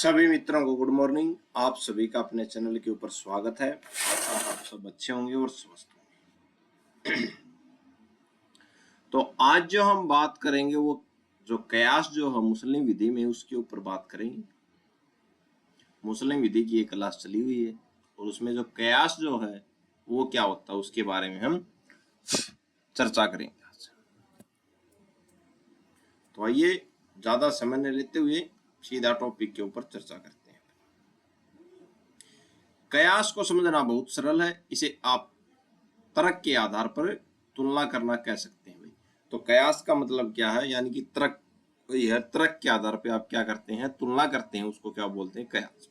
सभी मित्रों को गुड मॉर्निंग। आप सभी का अपने चैनल के ऊपर स्वागत है। आप सब अच्छे होंगे और स्वस्थ होंगे। तो आज जो हम बात करेंगे वो जो कयास जो है मुस्लिम विधि में उसके ऊपर बात करेंगे। मुस्लिम विधि की एक क्लास चली हुई है और उसमें जो कयास जो है वो क्या होता है उसके बारे में हम चर्चा करेंगे आज। तो आइए ज्यादा समय न लेते हुए सीधा टॉपिक के ऊपर चर्चा करते हैं। कयास को समझना बहुत सरल है। इसे आप तर्क के आधार पर तुलना करना कह सकते हैं भाई। तो कयास का मतलब क्या है, यानी कि तर्क है। तर्क के आधार पर आप क्या करते हैं, तुलना करते हैं, उसको क्या बोलते हैं, कयास।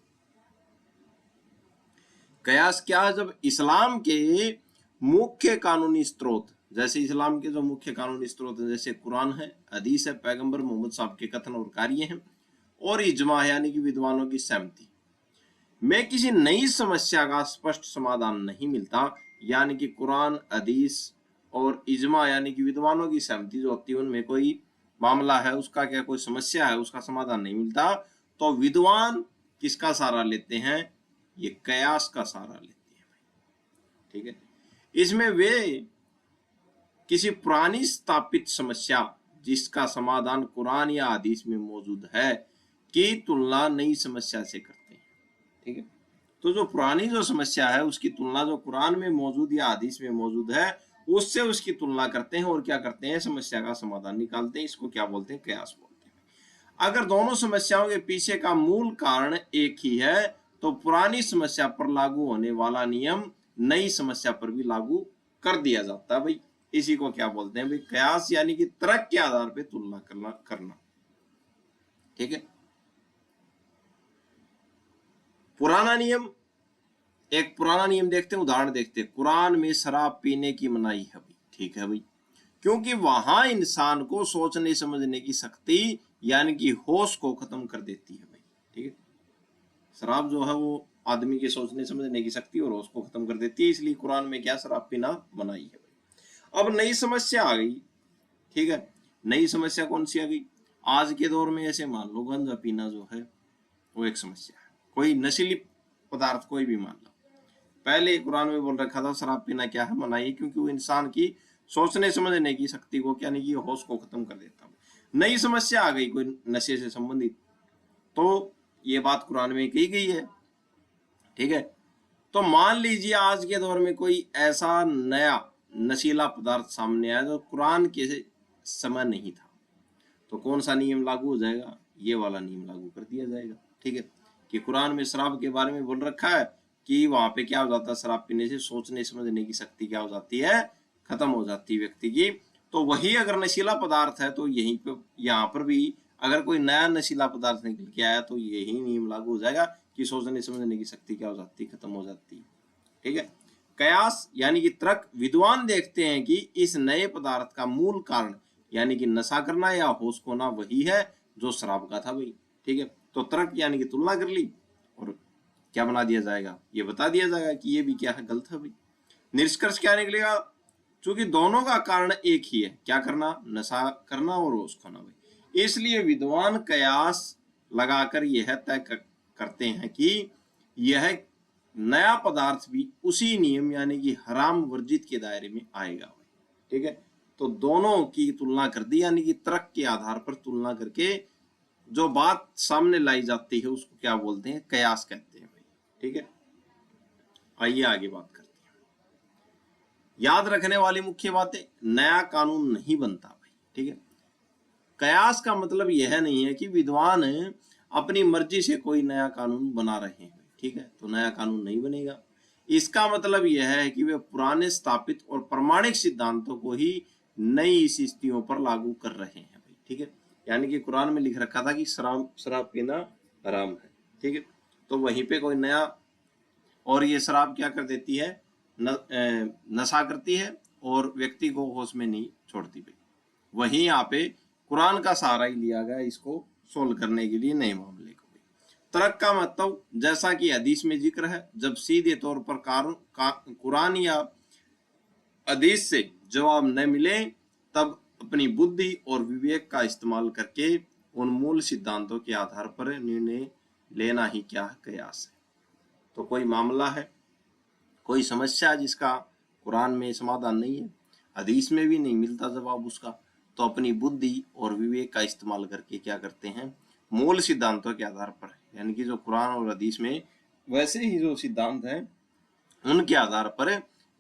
कयास क्या है? जब इस्लाम के मुख्य कानूनी स्रोत, जैसे इस्लाम के जो मुख्य कानूनी स्रोत है जैसे कुरान है, हदीस है, पैगंबर मोहम्मद साहब के कथन और कार्य हैं, और इजमा यानी कि विद्वानों की सहमति में किसी नई समस्या का स्पष्ट समाधान नहीं मिलता, यानी कि कुरान, हदीस और इजमा यानी कि विद्वानों की सहमति जो होती है उनमें कोई मामला है, उसका क्या कोई समस्या है, उसका समाधान नहीं मिलता, तो विद्वान किसका सहारा लेते हैं? ये कयास का सहारा लेते हैं। ठीक है, इसमें वे किसी पुरानी स्थापित समस्या जिसका समाधान कुरान या हदीस में मौजूद है की तुलना नई समस्या से करते हैं। ठीक है, तो जो पुरानी जो समस्या है उसकी तुलना जो कुरान में मौजूद या हदीस में मौजूद है उससे उसकी तुलना करते हैं और क्या करते हैं, समस्या का समाधान निकालते हैं। इसको क्या बोलते हैं? कयास बोलते हैं। अगर दोनों समस्याओं के पीछे का मूल कारण एक ही है तो पुरानी समस्या पर लागू होने वाला नियम नई समस्या पर भी लागू कर दिया जाता है भाई। इसी को क्या बोलते हैं भाई? कयास, यानी कि तर्क के आधार पर तुलना करना। ठीक है, पुराना नियम, एक पुराना नियम देखते हैं, उदाहरण देखते हैं। कुरान में शराब पीने की मनाही है भाई। ठीक है भाई, क्योंकि वहां इंसान को सोचने समझने की शक्ति यानी कि होश को खत्म कर देती है भाई। ठीक है, शराब जो है वो आदमी के सोचने समझने की शक्ति और होश को खत्म कर देती है, इसलिए कुरान में क्या शराब पीना मनाही है भाई। अब नई समस्या आ गई। ठीक है, नई समस्या कौन सी आ गई? आज के दौर में ऐसे मान लो गांजा पीना जो है वो एक समस्या है। कोई नशीली पदार्थ कोई भी मान लो, पहले कुरान में बोल रखा था शराब पीना क्या है, मनाही, क्योंकि वो इंसान की सोचने समझने की शक्ति को क्या नहीं, की होश को खत्म कर देता है। नई समस्या आ गई कोई नशे से संबंधित, तो ये बात कुरान में कही गई है। ठीक है, तो मान लीजिए आज के दौर में कोई ऐसा नया नशीला पदार्थ सामने आया जो कुरान के समय नहीं था, तो कौन सा नियम लागू हो जाएगा? ये वाला नियम लागू कर दिया जाएगा। ठीक है, कि कुरान में शराब के बारे में बोल रखा है कि वहां पे क्या हो जाता है, शराब पीने से सोचने समझने की शक्ति क्या हो जाती है, खत्म हो जाती है व्यक्ति की। तो वही अगर नशीला पदार्थ है तो यहीं पे यहाँ पर भी अगर कोई नया नशीला पदार्थ निकल के आया तो यही नियम लागू हो जाएगा कि सोचने समझने की शक्ति क्या हो जाती है, खत्म हो जाती है। ठीक है, कयास यानी कि तर्क, विद्वान देखते हैं कि इस नए पदार्थ का मूल कारण यानी कि नशा करना या होश खोना वही है जो शराब का था भाई। ठीक है, तो तर्क यानी कि तुलना कर ली और क्या बना दिया जाएगा, ये बता दिया जाएगा कि ये भी क्या है, गलत है भाई। निष्कर्ष क्या निकलेगा? चूंकि दोनों का कारण एक ही है, क्या करना, नशा करना और होश खोना भाई, इसलिए विद्वान कयास लगाकर यह तय करते हैं कि यह नया पदार्थ भी उसी नियम यानी कि हराम वर्जित के दायरे में आएगा भाई। ठीक है, तो दोनों की तुलना कर दी, यानी कि तर्क के आधार पर तुलना करके जो बात सामने लाई जाती है उसको क्या बोलते हैं, कयास कहते हैं भाई। ठीक है, आइए आगे बात करते हैं। याद रखने वाली मुख्य बातें, नया कानून नहीं बनता भाई। ठीक है, कयास का मतलब यह नहीं है कि विद्वान अपनी मर्जी से कोई नया कानून बना रहे हैं। ठीक है, तो नया कानून नहीं बनेगा। इसका मतलब यह है कि वे पुराने स्थापित और प्रमाणिक सिद्धांतों को ही नई स्थितियों पर लागू कर रहे हैं भाई। ठीक है, यानी कि कुरान में लिख रखा था कि शराब पीना हराम है। ठीक है, तो वहीं पे कोई नया, और ये शराब क्या कर देती है, नशा करती है और व्यक्ति को होश में नहीं छोड़ती भाई। वहीं यहाँ पे कुरान का सहारा ही लिया गया इसको सोल्व करने के लिए नए मामले को। तर्क का मतलब जैसा कि हदीस में जिक्र है, जब सीधे तौर पर कुरान या हदीस से जवाब न मिले तब अपनी बुद्धि और विवेक का इस्तेमाल करके उन मूल सिद्धांतों के आधार पर निर्णय लेना ही क्या है, कयास है। तो कोई मामला है, कोई समस्या जिसका कुरान में समाधान नहीं है, हदीस में भी नहीं मिलता जवाब उसका, तो अपनी बुद्धि और विवेक का इस्तेमाल करके क्या करते हैं, मूल सिद्धांतों के आधार पर, यानी कि जो कुरान और हदीस में वैसे ही जो सिद्धांत हैं उनके आधार पर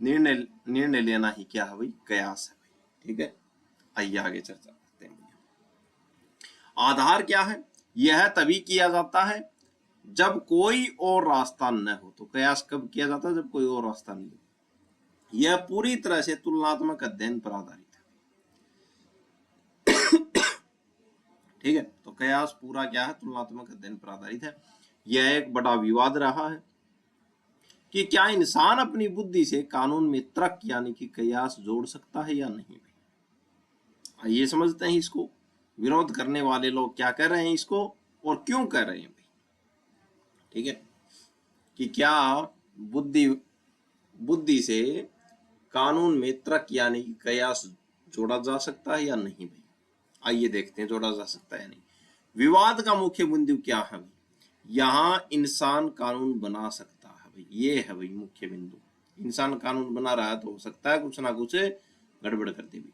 निर्णय लेना ही क्या है भाई, कयास है भाई। ठीक है, आइए आगे चर्चा करते हैं। आधार क्या है, यह तभी किया जाता है जब कोई और रास्ता न हो। तो कयास कब किया जाता है, जब कोई और रास्ता नहीं हो। यह पूरी तरह से तुलनात्मक अध्ययन पर आधारित है। ठीक है, तो कयास पूरा क्या है, तुलनात्मक अध्ययन पर आधारित है। यह एक बड़ा विवाद रहा है कि क्या इंसान अपनी बुद्धि से कानून में तर्क यानी कि कयास जोड़ सकता है या नहीं। आइए समझते हैं इसको, विरोध करने वाले लोग क्या कर रहे हैं इसको और क्यों कर रहे हैं भाई। ठीक है, कि क्या बुद्धि से कानून में तर्क यानी कि कयास जोड़ा जा सकता है या नहीं भाई। आइए देखते हैं जोड़ा जा सकता है या नहीं। विवाद का मुख्य बिंदु क्या है भाई, यहाँ इंसान कानून बना सकता है भाई, ये है भाई मुख्य बिंदु। इंसान कानून बना रहा है तो हो सकता है कुछ ना कुछ गड़बड़ कर दे भाई।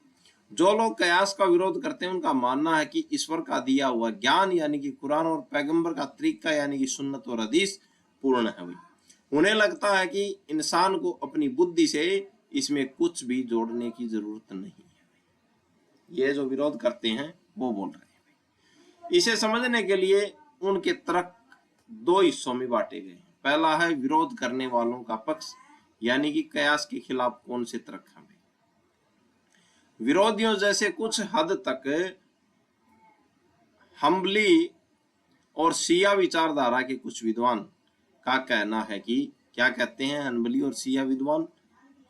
जो लोग कयास का विरोध करते हैं उनका मानना है कि ईश्वर का दिया हुआ ज्ञान यानी कि कुरान और पैगंबर का तरीका यानी कि सुन्नत और हदीस पूर्ण है भाई। उन्हें लगता है कि इंसान को अपनी बुद्धि से इसमें कुछ भी जोड़ने की जरूरत नहीं है। ये जो विरोध करते हैं वो बोल रहे हैं भाई। इसे समझने के लिए उनके तर्क दो हिस्सों में बांटे गए हैं। पहला है विरोध करने वालों का पक्ष, यानी कि कयास के खिलाफ कौन से तर्क हैं। विरोधियों जैसे कुछ हद तक हम्बली और शिया विचारधारा के कुछ विद्वान का कहना है कि क्या कहते हैं हम्बली और शिया विद्वान,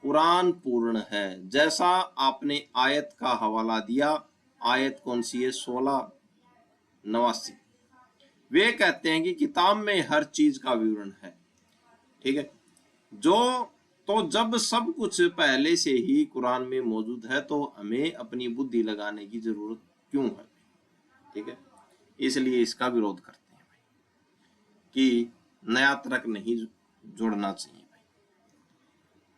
कुरान पूर्ण है। जैसा आपने आयत का हवाला दिया, आयत कौन सी है, 1689। वे कहते हैं कि किताब में हर चीज का विवरण है। ठीक है, तो जब सब कुछ पहले से ही कुरान में मौजूद है तो हमें अपनी बुद्धि लगाने की जरूरत क्यों है। ठीक है, इसलिए इसका विरोध करते हैं भाई कि नया तर्क नहीं जोड़ना चाहिए भाई,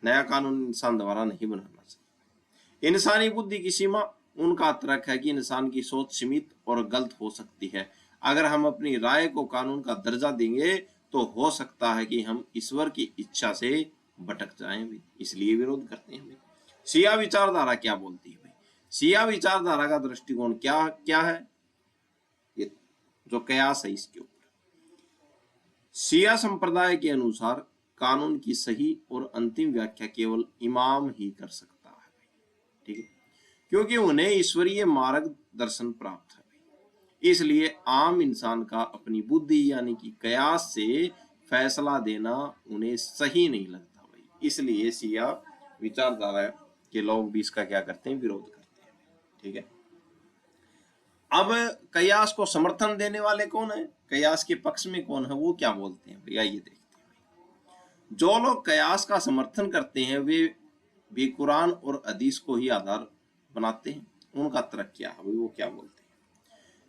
नया कानून इंसान द्वारा नहीं बनाना चाहिए। इंसानी बुद्धि की सीमा, उनका तर्क है कि इंसान की सोच सीमित और गलत हो सकती है। अगर हम अपनी राय को कानून का दर्जा देंगे तो हो सकता है कि हम ईश्वर की इच्छा से भटक जाएं भी, इसलिए विरोध करते हैं भाई। शिया विचारधारा क्या बोलती है भाई, शिया विचारधारा का दृष्टिकोण क्या है, ये जो कयास है इसके ऊपर। शिया संप्रदाय के अनुसार कानून की सही और अंतिम व्याख्या केवल इमाम ही कर सकता है भाई। ठीक है, क्योंकि उन्हें ईश्वरीय मार्गदर्शन प्राप्त है भाई। इसलिए आम इंसान का अपनी बुद्धि यानी कि कयास से फैसला देना उन्हें सही नहीं लगता। इसलिए शिया विचारधारा के लोग भी इसका क्या करते हैं, विरोध करते हैं। ठीक है, अब कयास को समर्थन देने वाले कौन है, कयास के पक्ष में कौन है, वो क्या बोलते हैं भैया, ये देखते हैं। जो लोग कयास का समर्थन करते हैं वे भी कुरान और हदीस को ही आधार बनाते हैं। उनका तर्क क्या है, वो क्या बोलते हैं,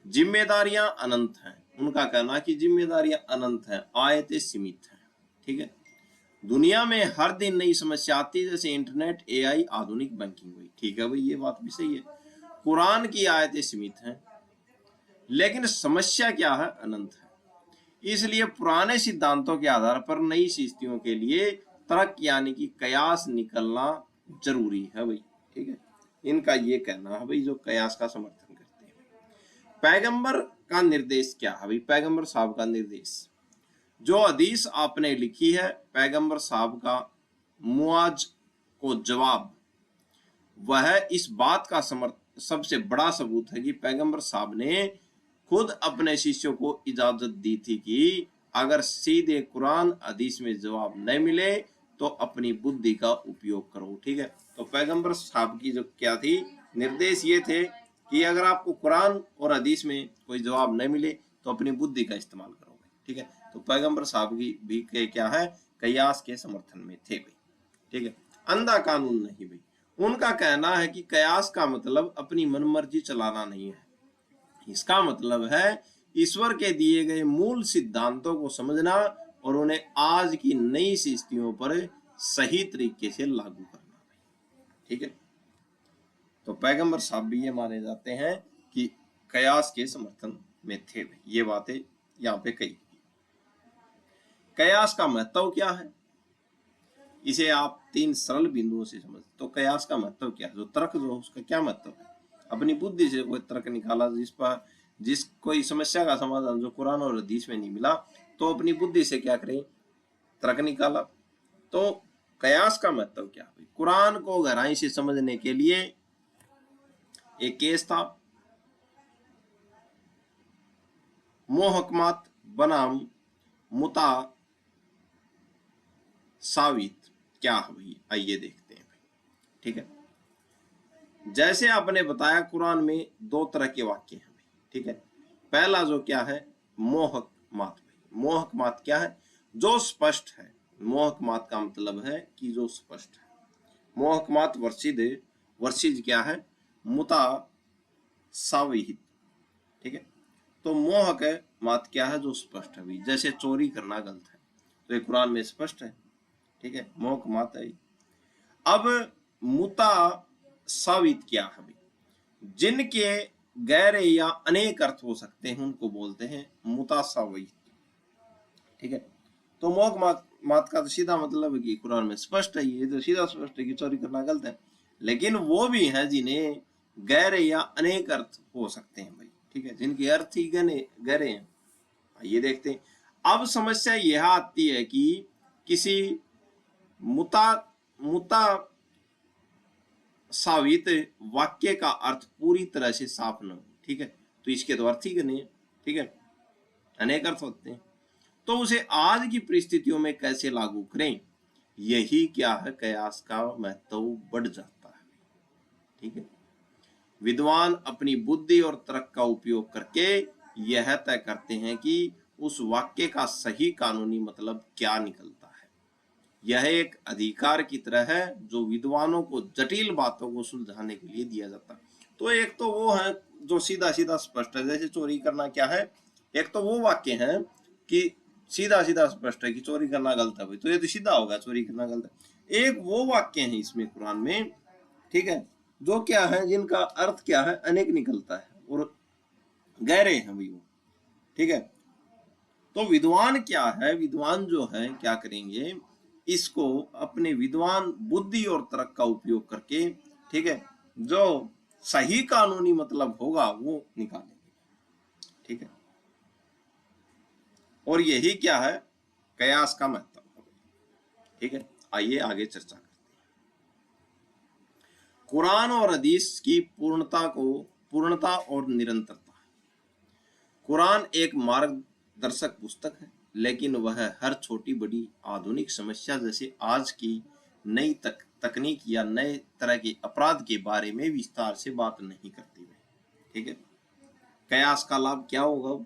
जिम्मेदारियां अनंत हैं। उनका कहना है कि जिम्मेदारियां अनंत हैं, आयतें सीमित हैं। ठीक है, दुनिया में हर दिन नई समस्या आती है, जैसे इंटरनेट, एआई, आधुनिक बैंकिंग हुई। ठीक है भाई, ये बात भी सही है। कुरान की आयतें सीमित हैं लेकिन समस्या क्या है, अनंत है। इसलिए पुराने सिद्धांतों के आधार पर नई स्थितियों के लिए तर्क यानी कि कयास निकलना जरूरी है भाई। ठीक है, इनका ये कहना है भाई जो कयास का समर्थन करते हैं। पैगंबर का निर्देश क्या है भाई, पैगंबर साहब का निर्देश, जो हदीस आपने लिखी है, पैगंबर साहब का मुआज को जवाब, वह इस बात का सबसे बड़ा सबूत है कि पैगंबर साहब ने खुद अपने शिष्यों को इजाजत दी थी कि अगर सीधे कुरान हदीस में जवाब नहीं मिले तो अपनी बुद्धि का उपयोग करो। ठीक है, तो पैगंबर साहब की जो क्या थी, निर्देश ये थे कि अगर आपको कुरान और हदीस में कोई जवाब नहीं मिले तो अपनी बुद्धि का इस्तेमाल करोगे। ठीक है, तो पैगंबर साहब की भी क्या है, कयास के समर्थन में थे भाई। ठीक है, अंधा कानून नहीं भाई। उनका कहना है कि कयास का मतलब अपनी मनमर्जी चलाना नहीं है, इसका मतलब है ईश्वर के दिए गए मूल सिद्धांतों को समझना और उन्हें आज की नई स्थितियों पर सही तरीके से लागू करना। ठीक है, तो पैगंबर साहब भी ये माने जाते हैं कि कयास के समर्थन में थे। ये बातें यहाँ पे कही। कयास का महत्व क्या है, इसे आप 3 सरल बिंदुओं से समझ। तो कयास का महत्व क्या है, जो तर्क जो उसका क्या महत्व है। अपनी बुद्धि से कोई तर्क निकाला जिस कोई समस्या का समाधान जो कुरान और हदीस में नहीं मिला, तो अपनी बुद्धि से क्या करें, तर्क निकाला। तो कयास का महत्व क्या है, कुरान को गहराई से समझने के लिए एक केस था, मोहकमात बनाम मुता सावित क्या है भाई, आइए देखते हैं भाई। ठीक है, जैसे आपने बताया कुरान में 2 तरह के वाक्य हैं भाई। ठीक है, पहला जो क्या है, मोहक मात भाई। मोहक मात क्या है, जो स्पष्ट है। मोहक मात का मतलब है कि जो स्पष्ट है। मोहक मात वर्षिज क्या है, मुता साविहित। ठीक है, तो मोहक मात क्या है, जो स्पष्ट है भाई। जैसे चोरी करना गलत है, तो ये कुरान में स्पष्ट है। ठीक है, मोहक मात है। अब मुता सावित क्या है भाई, जिनके गहरे या अनेक अर्थ हो सकते हैं उनको बोलते हैं मुतासावित। ठीक है, तो मोहक मात का तो सीधा मतलब है कि कुरान में स्पष्ट है, ये तो सीधा स्पष्ट है कि चोरी करना गलत है। लेकिन वो भी है जिन्हें गहरे या अनेक अर्थ हो सकते हैं भाई। ठीक है, जिनके अर्थ ही गहरे हैं। ये देखते हैं। अब समस्या यह आती है कि किसी मुता सावित वाक्य का अर्थ पूरी तरह से साफ न हो। ठीक है, तो इसके तो अर्थ ही गने हैं। ठीक है, अनेक अर्थ होते हैं, तो उसे आज की परिस्थितियों में कैसे लागू करें, यही क्या है, कयास का महत्व बढ़ जाता है। ठीक है, विद्वान अपनी बुद्धि और तर्क का उपयोग करके यह तय करते हैं कि उस वाक्य का सही कानूनी मतलब क्या निकलता है। यह एक अधिकार की तरह है जो विद्वानों को जटिल बातों को सुलझाने के लिए दिया जाता है। तो एक तो वो है जो सीधा सीधा स्पष्ट है, जैसे चोरी करना क्या है, एक तो वो वाक्य है कि सीधा सीधा स्पष्ट है कि चोरी करना गलत है भाई, तो ये तो सीधा होगा, चोरी करना गलत है। एक वो वाक्य है इसमें कुरान में, ठीक है, जो क्या है, जिनका अर्थ क्या है, अनेक निकलता है और गहरे हैं भाई वो। ठीक है, तो विद्वान क्या है, विद्वान जो है क्या करेंगे, इसको अपने विद्वान बुद्धि और तर्क का उपयोग करके, ठीक है, जो सही कानूनी मतलब होगा वो निकालेंगे। ठीक है, और यही क्या है, कयास का महत्व। ठीक है, आइए आगे चर्चा करते हैं। कुरान और हदीस की पूर्णता और निरंतरता। कुरान एक मार्गदर्शक पुस्तक है, लेकिन वह हर छोटी बड़ी आधुनिक समस्या जैसे आज की नई तकनीक या नए तरह के अपराध के बारे में विस्तार से बात नहीं करती है। ठीक है, कयास का लाभ क्या होगा,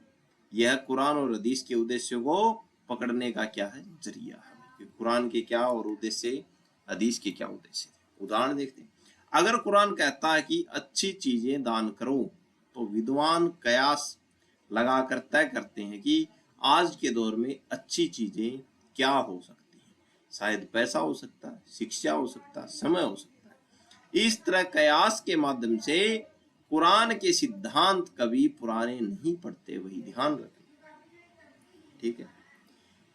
यह कुरान और हदीस के उद्देश्यों को पकड़ने का क्या है, जरिया है कि कुरान के क्या और उद्देश्य, हदीस के क्या उद्देश्य। उदाहरण देखते हैं, अगर कुरान कहता है कि अच्छी चीजें दान करो, तो विद्वान कयास लगाकर तय करते हैं कि आज के दौर में अच्छी चीजें क्या हो सकती हैं। शायद पैसा हो सकता है, शिक्षा हो सकता है, समय हो सकता है। इस तरह कयास के माध्यम से कुरान के सिद्धांत कभी पुराने नहीं पड़ते, वही ध्यान रखें। ठीक है,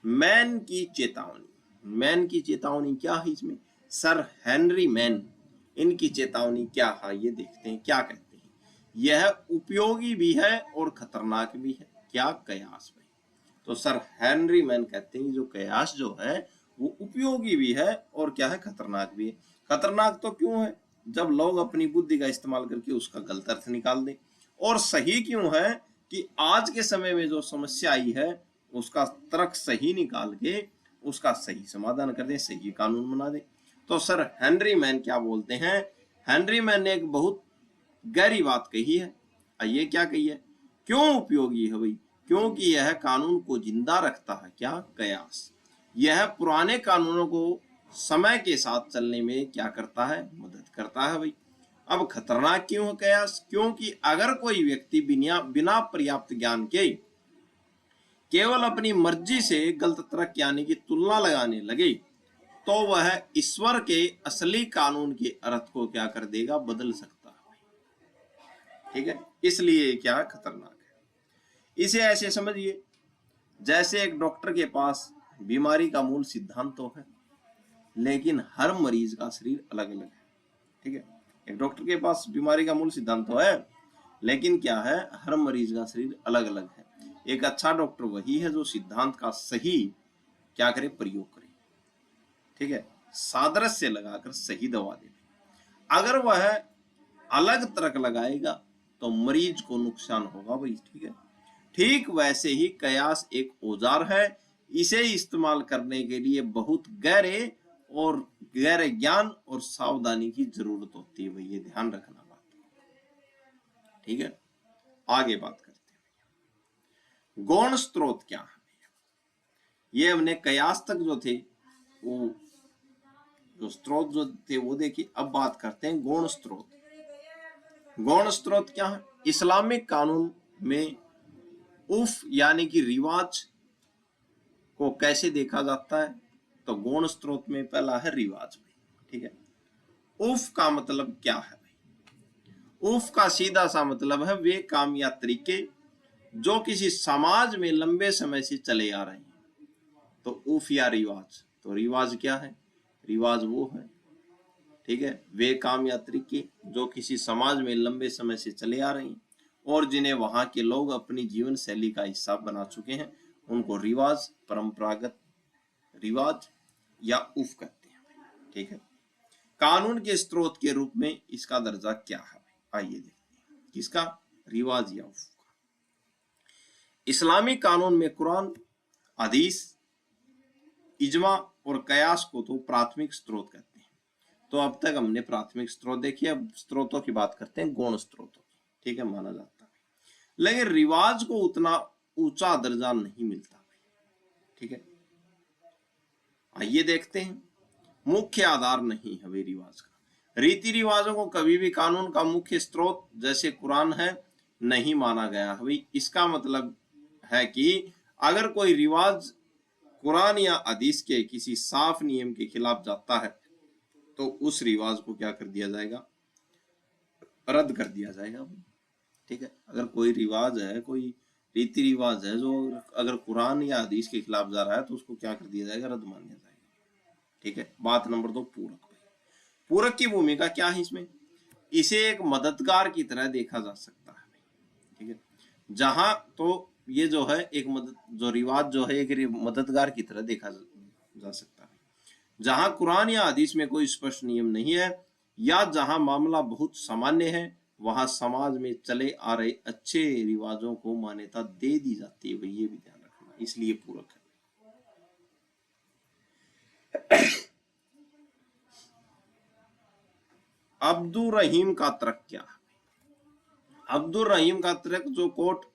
मैन की चेतावनी क्या है इसमें, सर हेनरी मैन, इनकी चेतावनी क्या है, ये देखते हैं क्या कहते हैं। यह उपयोगी भी है और खतरनाक भी है। क्या, कयास भाई। तो सर हेनरी मैन कहते हैं जो कयास जो है वो उपयोगी भी है और क्या है, खतरनाक भी है। खतरनाक तो क्यों है, जब लोग अपनी बुद्धि का इस्तेमाल करके उसका गलत अर्थ निकाल दें। और सही क्यों है कि आज के समय में जो समस्या आई है उसका तर्क सही निकाल के उसका सही समाधान कर दें, सही कानून बना दें। तो सर हेनरी मैन क्या बोलते हैं, हेनरी मैन ने एक बहुत गहरी बात कही है। ये क्या कही है, क्यों उपयोगी है भाई, क्योंकि यह कानून को जिंदा रखता है। क्या, कयास। यह पुराने कानूनों को समय के साथ चलने में क्या करता है, मदद करता है भाई। अब खतरनाक क्यों है कयास? क्योंकि अगर कोई व्यक्ति बिना बिना पर्याप्त ज्ञान के केवल अपनी मर्जी से गलत तर्क यानी कि तुलना लगाने लगे तो वह ईश्वर के असली कानून के अर्थ को क्या कर देगा? बदल सकता है। ठीक है, इसलिए क्या खतरनाक है। इसे ऐसे समझिए जैसे एक डॉक्टर के पास बीमारी का मूल सिद्धांत तो है, लेकिन हर मरीज का शरीर अलग अलग है। ठीक है, एक डॉक्टर के पास बीमारी का मूल सिद्धांत तो है, लेकिन क्या है? हर मरीज का शरीर अलग अलग है। एक अच्छा डॉक्टर वही है जो सिद्धांत का सही क्या करे? प्रयोग करे। ठीक है, सादृश्य लगाकर सही दवा दे। अगर वह अलग तर्क लगाएगा तो मरीज को नुकसान होगा भाई। ठीक है, ठीक वैसे ही कयास एक औजार है। इसे इस्तेमाल करने के लिए बहुत गहरे ज्ञान और सावधानी की जरूरत होती है भाई, ये ध्यान रखना बात। ठीक है, आगे बात करते हैं। गौण स्रोत क्या है? ये हमने कयास तक जो थे वो जो स्रोत जो थे वो देखिए। अब बात करते हैं गौण स्रोत। गौण स्रोत क्या है? इस्लामिक कानून में उफ यानी कि रिवाज को कैसे देखा जाता है? तो गौण स्रोत में पहला है रिवाज। ठीक है, उफ का मतलब क्या है भाई? उफ का सीधा सा मतलब है वे काम या तरीके जो किसी समाज में लंबे समय से चले आ रहे हैं। तो उफ या रिवाज, तो रिवाज क्या है? रिवाज वो है, ठीक है, वे काम या तरीके जो किसी समाज में लंबे समय से चले आ रहे हैं और जिन्हें वहां के लोग अपनी जीवन शैली का हिस्सा बना चुके हैं, उनको रिवाज, परंपरागत रिवाज या उफ कहते हैं। ठीक है, कानून के स्रोत के रूप में इसका दर्जा क्या है? आइए देखते हैं किसका? रिवाज या उफ का। इस्लामी कानून में कुरान, हदीस, इजमा और कयास को तो प्राथमिक स्रोत कहते हैं। तो अब तक हमने प्राथमिक स्रोत देखी, अब स्रोतों की बात करते हैं, गौण स्रोतों की। ठीक है, माना जाता है, लेकिन रिवाज को उतना ऊंचा दर्जा नहीं मिलता। ठीक है, आइए देखते हैं। मुख्य आधार नहीं है वे रिवाज का। रीति रिवाजों को कभी भी कानून का मुख्य स्रोत जैसे कुरान है नहीं माना गया है। इसका मतलब है कि अगर कोई रिवाज कुरान या हदीस के किसी साफ नियम के खिलाफ जाता है तो उस रिवाज को क्या कर दिया जाएगा? रद्द कर दिया जाएगा। ठीक है, अगर कोई रिवाज है, कोई रीति रिवाज है जो अगर कुरान या हदीस के खिलाफ जा रहा है तो उसको क्या कर दिया जाएगा? रद्द मान दिया जाएगा। ठीक है, बात नंबर 2, पूरक। पूरक की भूमिका क्या है इसमें? इसे एक मददगार की तरह देखा जा सकता है। ठीक है, जहां तो ये जो है एक जो रिवाज जो है एक मददगार की तरह देखा जा सकता है। जहां कुरान या हदीस में कोई स्पष्ट नियम नहीं है या जहां मामला बहुत सामान्य है, वहां समाज में चले आ रहे अच्छे रिवाजों को मान्यता दे दी जाती है। भाई ये भी ध्यान रखना, इसलिए पूरक है। अब्दुर रहीम का तर्क क्या है? अब्दुर रहीम का तर्क जो कोर्ट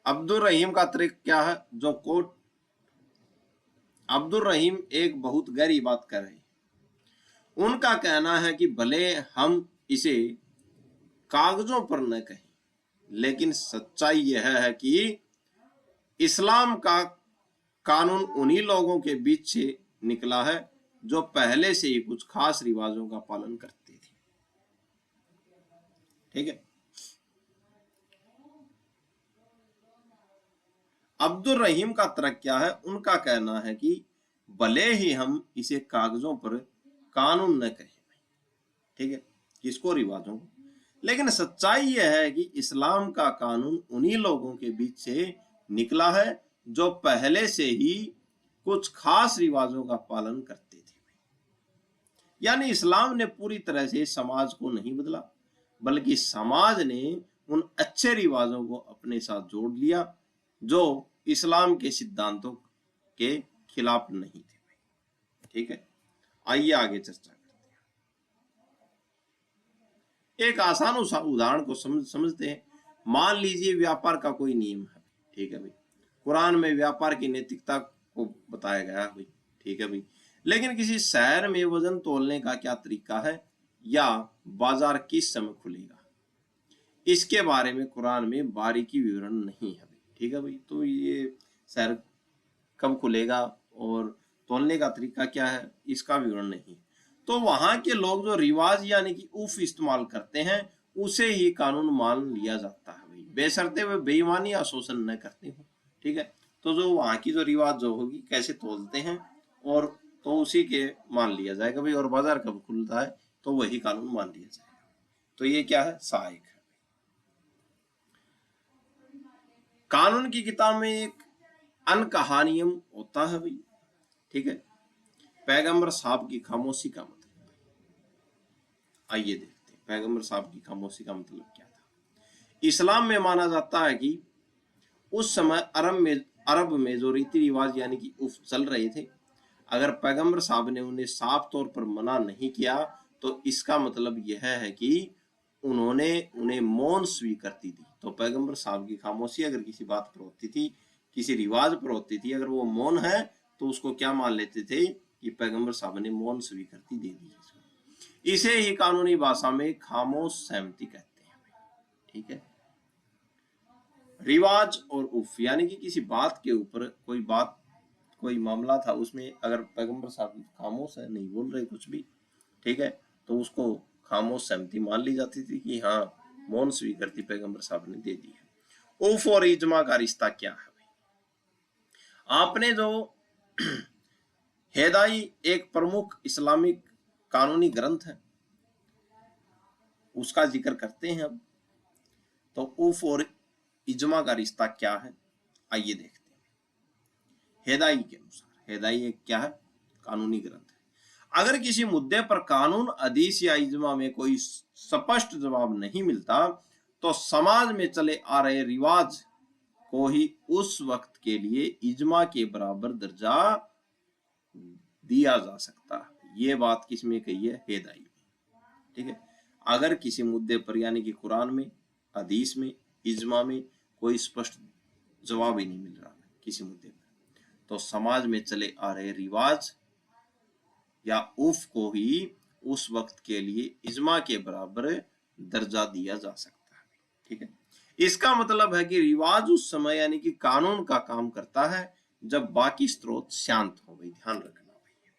अब्दुल रहीम का तर्क क्या है? जो कोर्ट अब्दुल रहीम एक बहुत गहरी बात कर रहे हैं। उनका कहना है कि भले हम इसे कागजों पर न कहें, लेकिन सच्चाई यह है कि इस्लाम का कानून उन्हीं लोगों के बीच से निकला है जो पहले से ही कुछ खास रिवाजों का पालन करते थे। ठीक है, अब्दुल रहीम का तर्क क्या है? उनका कहना है कि भले ही हम इसे कागजों पर कानून न कहें, ठीक है, किसको? रिवाजों को, लेकिन सच्चाई यह है कि इस्लाम का कानून उन्हीं लोगों के बीच से निकला है जो पहले से ही कुछ खास रिवाजों का पालन करते थे। यानी इस्लाम ने पूरी तरह से समाज को नहीं बदला, बल्कि समाज ने उन अच्छे रिवाजों को अपने साथ जोड़ लिया जो इस्लाम के सिद्धांतों के खिलाफ नहीं थे। ठीक है, आइए आगे चर्चा करते हैं। एक आसान उदाहरण को समझते हैं। मान लीजिए व्यापार का कोई नियम है। ठीक है भाई, कुरान में व्यापार की नैतिकता को बताया गया है भाई। ठीक है भाई। लेकिन किसी शहर में वजन तोलने का क्या तरीका है या बाजार किस समय खुलेगा, इसके बारे में कुरान में बारीकी विवरण नहीं है भाई। ठीक है भाई, तो ये शहर कब खुलेगा और तोलने का तरीका क्या है इसका विवरण नहीं। तो वहां के लोग जो रिवाज यानी कि उफ इस्तेमाल करते हैं उसे ही कानून मान लिया जाता है भाई, बेशर्ते वे बेईमानी या शोषण न करते हो। ठीक है, तो जो वहां की जो रिवाज जो होगी कैसे तोलते हैं और तो उसी के मान लिया जाएगा भाई, और बाजार कब खुलता है तो वही कानून मान लिया जाएगा। तो ये क्या है, सहायक है। कानून की किताब में एक अनकहा नियम होता है भाई। ठीक है, पैगंबर साहब की खामोशी का मतलब, आइए देखते हैं पैगंबर साहब की खामोशी का मतलब क्या था। इस्लाम में माना जाता है कि उस समय अरब में जो रीति रिवाज यानी कि उफ चल रहे थे, अगर पैगंबर साहब ने उन्हें साफ तौर पर मना नहीं किया तो इसका मतलब यह है कि उन्होंने उन्हें मौन स्वीकृति दी। तो पैगंबर साहब की खामोशी अगर किसी बात पर होती थी, किसी रिवाज पर होती थी, अगर वो मौन है तो उसको क्या मान लेते थे कि पैगंबर साहब ने मौन स्वीकृति दे दी। इसे ही कानूनी भाषा में खामोश सहमति कहते हैं। ठीक है, रिवाज और उफ यानी कि किसी बात के ऊपर कोई मामला था, उसमें अगर पैगंबर साहब खामोश है, नहीं बोल रहे कुछ भी, ठीक है, तो उसको खामोश सहमति मान ली जाती थी कि हाँ मौन स्वीकृति पैगंबर साहब ने दे दी है। उफ और इजमा का रिश्ता क्या है भाई? आपने जो हेदाई एक प्रमुख इस्लामिक कानूनी ग्रंथ है उसका जिक्र करते हैं अब। तो उफ और इजमा का रिश्ता क्या है आइए देखते हैं। हेदाई के अनुसार, हेदाई एक क्या है, कानूनी ग्रंथ है। अगर किसी मुद्दे पर कानून, हदीस या इजमा में कोई स्पष्ट जवाब नहीं मिलता तो समाज में चले आ रहे रिवाज को ही उस वक्त के लिए इजमा के बराबर दर्जा दिया जा सकता है। ये बात किसमें कही है, हेदाई में। ठीक है, अगर किसी मुद्दे पर यानी कि कुरान में, हदीस में, इजमा में कोई स्पष्ट जवाब ही नहीं मिल रहा किसी मुद्दे पर, तो समाज में चले आ रहे रिवाज या उफ को ही उस वक्त के लिए इजमा के बराबर दर्जा दिया जा सकता है। ठीक है, इसका मतलब है कि रिवाज उस समय यानी कि कानून का काम करता है जब बाकी स्रोत शांत हो भाई, ध्यान रखना भाई।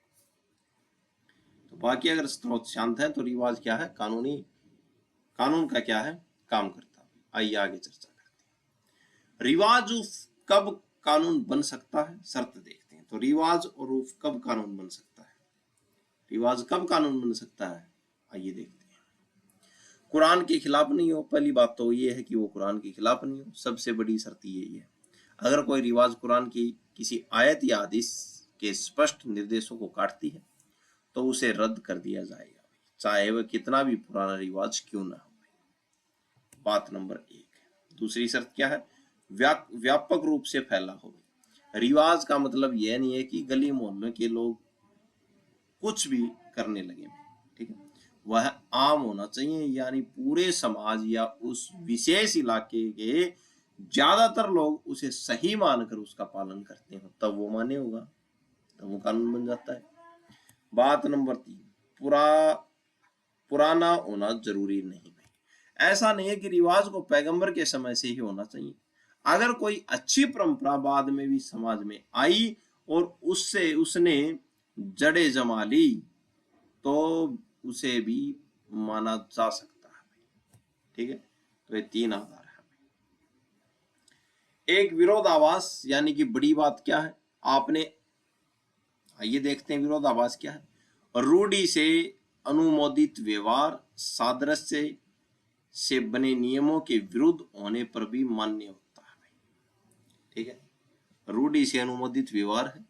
तो बाकी अगर स्रोत शांत है तो रिवाज क्या है, कानून का क्या है, काम करता है। आइए आगे चर्चा करते हैं। रिवाज उफ कब कानून बन सकता है, शर्त देखते हैं। तो रिवाज और उफ कब कानून बन सकता है, रिवाज कब कानून बन सकता है, आइए देखते हैं। कुरान के खिलाफ नहीं हो, पहली बात तो ये है कि वो कुरान के खिलाफ नहीं हो, सबसे बड़ी शर्त यही है। अगर कोई रिवाज कुरान की किसी आयत या हदीस के स्पष्ट निर्देशों को काटती है तो उसे रद्द कर दिया जाएगा, चाहे वह कितना भी पुराना रिवाज क्यों ना हो। बात नंबर 1। दूसरी शर्त क्या है, व्यापक रूप से फैला हो। रिवाज का मतलब यह नहीं है कि गली मोहल्ले के लोग कुछ भी करने लगे, ठीक है, वह आम होना चाहिए, यानी पूरे समाज या उस विशेष इलाके के ज्यादातर लोग उसे सही मानकर उसका पालन करते हो, तब वो मान्य होगा, तब वो कानून बन जाता है। बात नंबर 3, पुराना होना जरूरी नहीं भाई। ऐसा नहीं है कि रिवाज को पैगंबर के समय से ही होना चाहिए। अगर कोई अच्छी परंपरा बाद में भी समाज में आई और उससे उसने जड़े जमा ली तो उसे भी माना जा सकता है। ठीक है, तो ये 3 आधार है। एक विरोधाभास यानी कि बड़ी बात क्या है, आपने, आइए देखते हैं विरोधाभास क्या है। रूढ़ी से अनुमोदित व्यवहार सादृश्य से बने नियमों के विरुद्ध होने पर भी मान्य होता है। ठीक है, रूढ़ी से अनुमोदित व्यवहार है,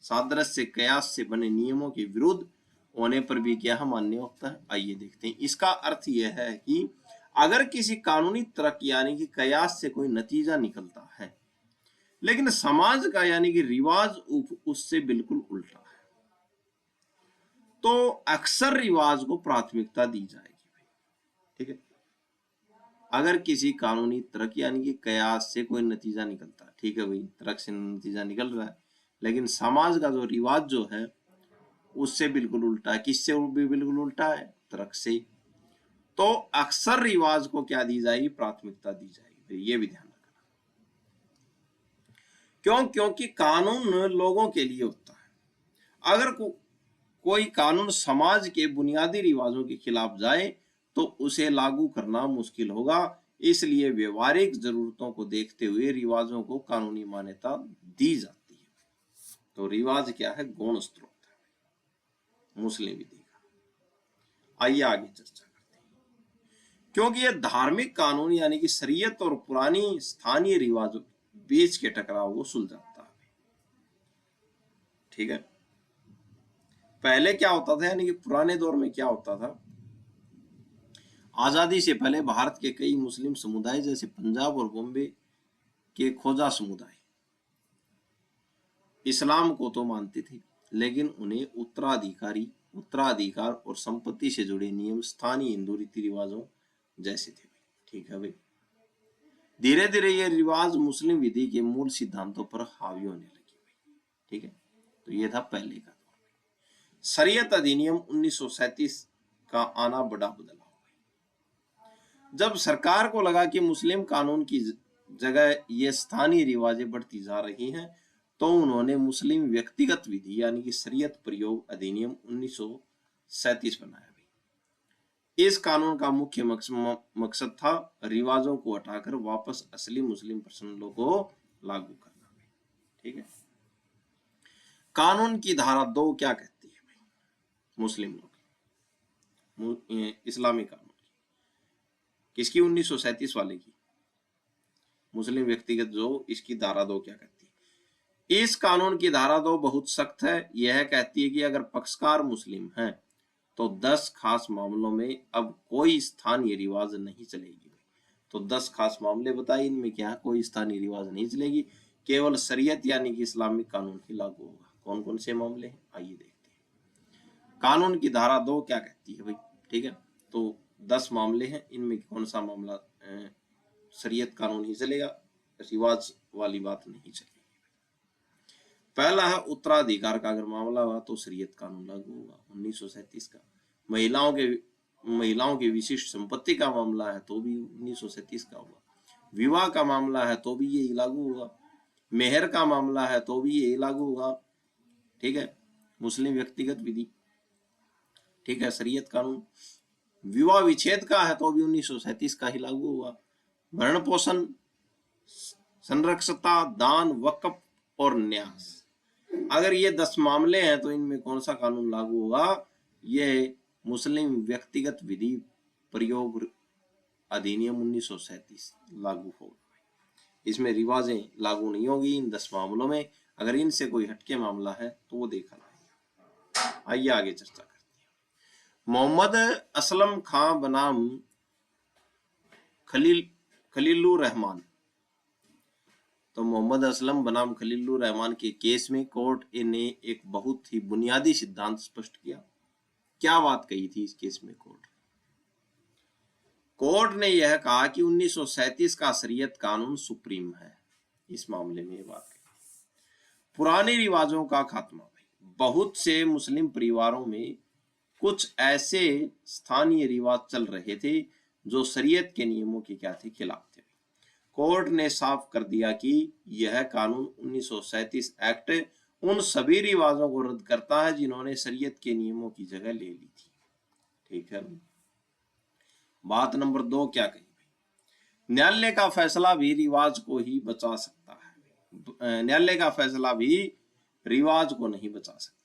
सादृश्य कयास से बने नियमों के विरुद्ध होने पर भी क्या मान्य होता है। आइए देखते हैं। इसका अर्थ यह है कि अगर किसी कानूनी तर्क यानी कि कयास से कोई नतीजा निकलता है लेकिन समाज का यानी कि रिवाज उससे बिल्कुल उल्टा है तो अक्सर रिवाज को प्राथमिकता दी जाएगी। ठीक है, अगर किसी कानूनी तर्क यानी कि कयास से कोई नतीजा निकलता है, ठीक है भाई, तर्क से नतीजा निकल रहा है लेकिन समाज का जो रिवाज जो है उससे बिल्कुल उल्टा है। किससे भी बिल्कुल उल्टा है? तर्क से। तो अक्सर रिवाज को क्या दी जाएगी? प्राथमिकता दी जाएगी। ये भी ध्यान रखना। क्यों? क्योंकि कानून लोगों के लिए होता है। अगर कोई कानून समाज के बुनियादी रिवाजों के खिलाफ जाए तो उसे लागू करना मुश्किल होगा। इसलिए व्यवहारिक जरूरतों को देखते हुए रिवाजों को कानूनी मान्यता दी जाती है। तो रिवाज क्या है? गौण स्रोत है मुस्लिम विधि का। आइए आगे चर्चा करते हैं। क्योंकि यह धार्मिक कानून यानी कि शरीयत और पुरानी स्थानीय रिवाजों बीच के टकराव को सुलझाता है। ठीक है। पहले क्या होता था, यानी कि पुराने दौर में क्या होता था, आजादी से पहले भारत के कई मुस्लिम समुदाय जैसे पंजाब और बॉम्बे के खोजा समुदाय इस्लाम को तो मानते थे, लेकिन उन्हें उत्तराधिकार और संपत्ति से जुड़े नियम स्थानीय हिंदू रीति रिवाजों जैसे थे। ठीक है भाई। धीरे धीरे ये रिवाज मुस्लिम विधि के मूल सिद्धांतों पर हावी होने लगे। ठीक है। तो ये था पहले का दौर। शरीयत अधिनियम 1937 का आना बड़ा बदलाव है। जब सरकार को लगा कि मुस्लिम कानून की जगह ये स्थानीय रिवाजें बढ़ती जा रही हैं, तो उन्होंने मुस्लिम व्यक्तिगत विधि यानी कि शरीयत प्रयोग अधिनियम 1937 बनाया। इस कानून का मुख्य मकसद था रिवाजों को हटाकर वापस असली मुस्लिम प्रसंगों को लागू करना। ठीक है। कानून की धारा 2 क्या कहती है भाई? मुस्लिम लोग इस्लामी कानून की। किसकी? 1937 वाले की। मुस्लिम व्यक्तिगत जो इसकी धारा 2 क्या कहती है? इस कानून की धारा 2 बहुत सख्त है। यह कहती है कि अगर पक्षकार मुस्लिम हैं तो 10 खास मामलों में अब कोई स्थानीय रिवाज नहीं चलेगी। तो 10 खास मामले बताइए, इनमें क्या कोई स्थानीय रिवाज नहीं चलेगी, केवल शरीयत यानी कि इस्लामिक कानून ही लागू होगा। कौन कौन से मामले हैं आइए देखते हैं। कानून की धारा 2 क्या कहती है भाई? ठीक है। तो 10 मामले हैं, इनमें कौन सा मामला शरीयत कानून ही चलेगा, रिवाज वाली बात नहीं चलेगी। पहला है उत्तराधिकार का अगर मामला हुआ तो शरीयत कानून लागू होगा 1937 का। महिलाओं की विशिष्ट संपत्ति का मामला है तो भी 1937 का होगा। विवाह का मामला है तो भी यही लागू होगा। मेहर का मामला है तो भी यही लागू होगा। ठीक है। मुस्लिम व्यक्तिगत विधि। ठीक है, शरीयत कानून। विवाह विच्छेद का है तो भी 1937 का ही लागू होगा। भरण पोषण, संरक्षता, दान, वक्फ और न्यास, अगर ये 10 मामले हैं तो इनमें कौन सा कानून लागू होगा? ये मुस्लिम व्यक्तिगत विधि प्रयोग अधिनियम 1937 लागू होगा। इसमें रिवाजें लागू नहीं होगी इन 10 मामलों में। अगर इनसे कोई हटके मामला है तो वो देखा जाएगा। आइए आगे चर्चा करते हैं। मोहम्मद असलम खां बनाम खलीलुर रहमान। तो मोहम्मद असलम बनाम खलीलुर रहमान के केस में कोर्ट ने एक बहुत ही बुनियादी सिद्धांत स्पष्ट किया। क्या बात कही थी इस केस में? कोर्ट ने यह कहा कि 1937 का शरीयत कानून सुप्रीम है। इस मामले में ये बात कही। पुराने रिवाजों का खात्मा। बहुत से मुस्लिम परिवारों में कुछ ऐसे स्थानीय रिवाज चल रहे थे जो शरीयत के नियमों के क्या थे? खिलाफ थे। कोर्ट ने साफ कर दिया कि यह कानून 1937 एक्ट उन सभी रिवाजों को रद्द करता है जिन्होंने शरीयत के नियमों की जगह ले ली थी। ठीक है। बात नंबर 2 क्या कही? न्यायालय का फैसला भी रिवाज को ही बचा सकता है। न्यायालय का फैसला भी रिवाज को नहीं बचा सकता।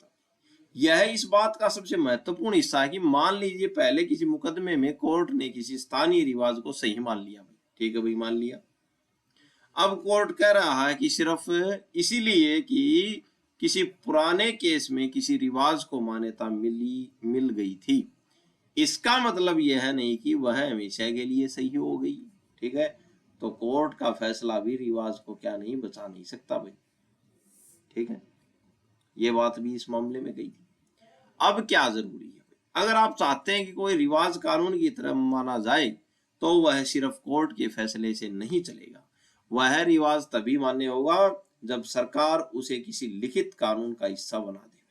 यह इस बात का सबसे महत्वपूर्ण हिस्सा है कि मान लीजिए पहले किसी मुकदमे में कोर्ट ने किसी स्थानीय रिवाज को सही मान लिया भाई। ठीक है भाई, मान लिया। अब कोर्ट कह रहा है कि सिर्फ इसीलिए कि किसी पुराने केस में किसी रिवाज को मान्यता मिल गई थी, इसका मतलब यह नहीं कि वह हमेशा के लिए सही हो गई। ठीक है। तो कोर्ट का फैसला भी रिवाज को क्या नहीं बचा नहीं सकता भाई। ठीक है। ये बात भी इस मामले में गई थी। अब क्या जरूरी है? अगर आप चाहते हैं कि कोई रिवाज कानून की तरह माना जाए तो वह सिर्फ कोर्ट के फैसले से नहीं चलेगा। वह रिवाज तभी मान्य होगा जब सरकार उसे किसी लिखित कानून का हिस्सा बना दे।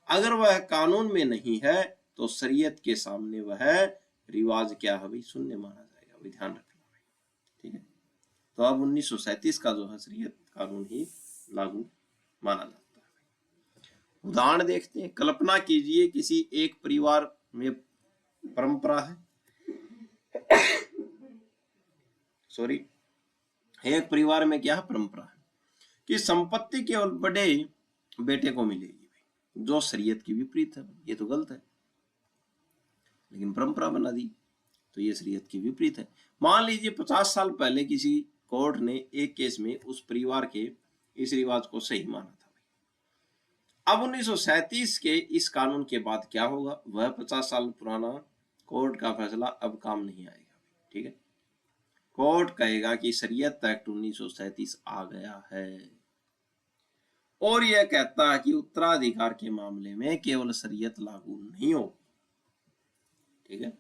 अगर वह कानून में नहीं है तो शरीयत के सामने वह रिवाज क्या है भाई, शून्य माना जाएगा भाई, ध्यान रखना भाई, ठीक है। तो अब 1937 का जो है शरीयत कानून ही लागू माना जाता है। उदाहरण देखते हैं। कल्पना कीजिए किसी एक परिवार में परंपरा है, सॉरी, एक परिवार में क्या परंपरा है कि संपत्ति केवल बड़े बेटे को मिलेगी, जो शरीयत की विपरीत है। ये तो गलत है, लेकिन परंपरा बना दी तो ये शरीयत की विपरीत है। मान लीजिए 50 साल पहले किसी कोर्ट ने एक केस में उस परिवार के इस रिवाज को सही माना था। अब 1937 के इस कानून के बाद क्या होगा, वह 50 साल पुराना कोर्ट का फैसला अब काम नहीं आएगा, ठीक है। कोर्ट कहेगा कि शरीयत एक्ट 1937 आ गया है और यह कहता है कि उत्तराधिकार के मामले में केवल शरीयत लागू नहीं होगी, ठीक है।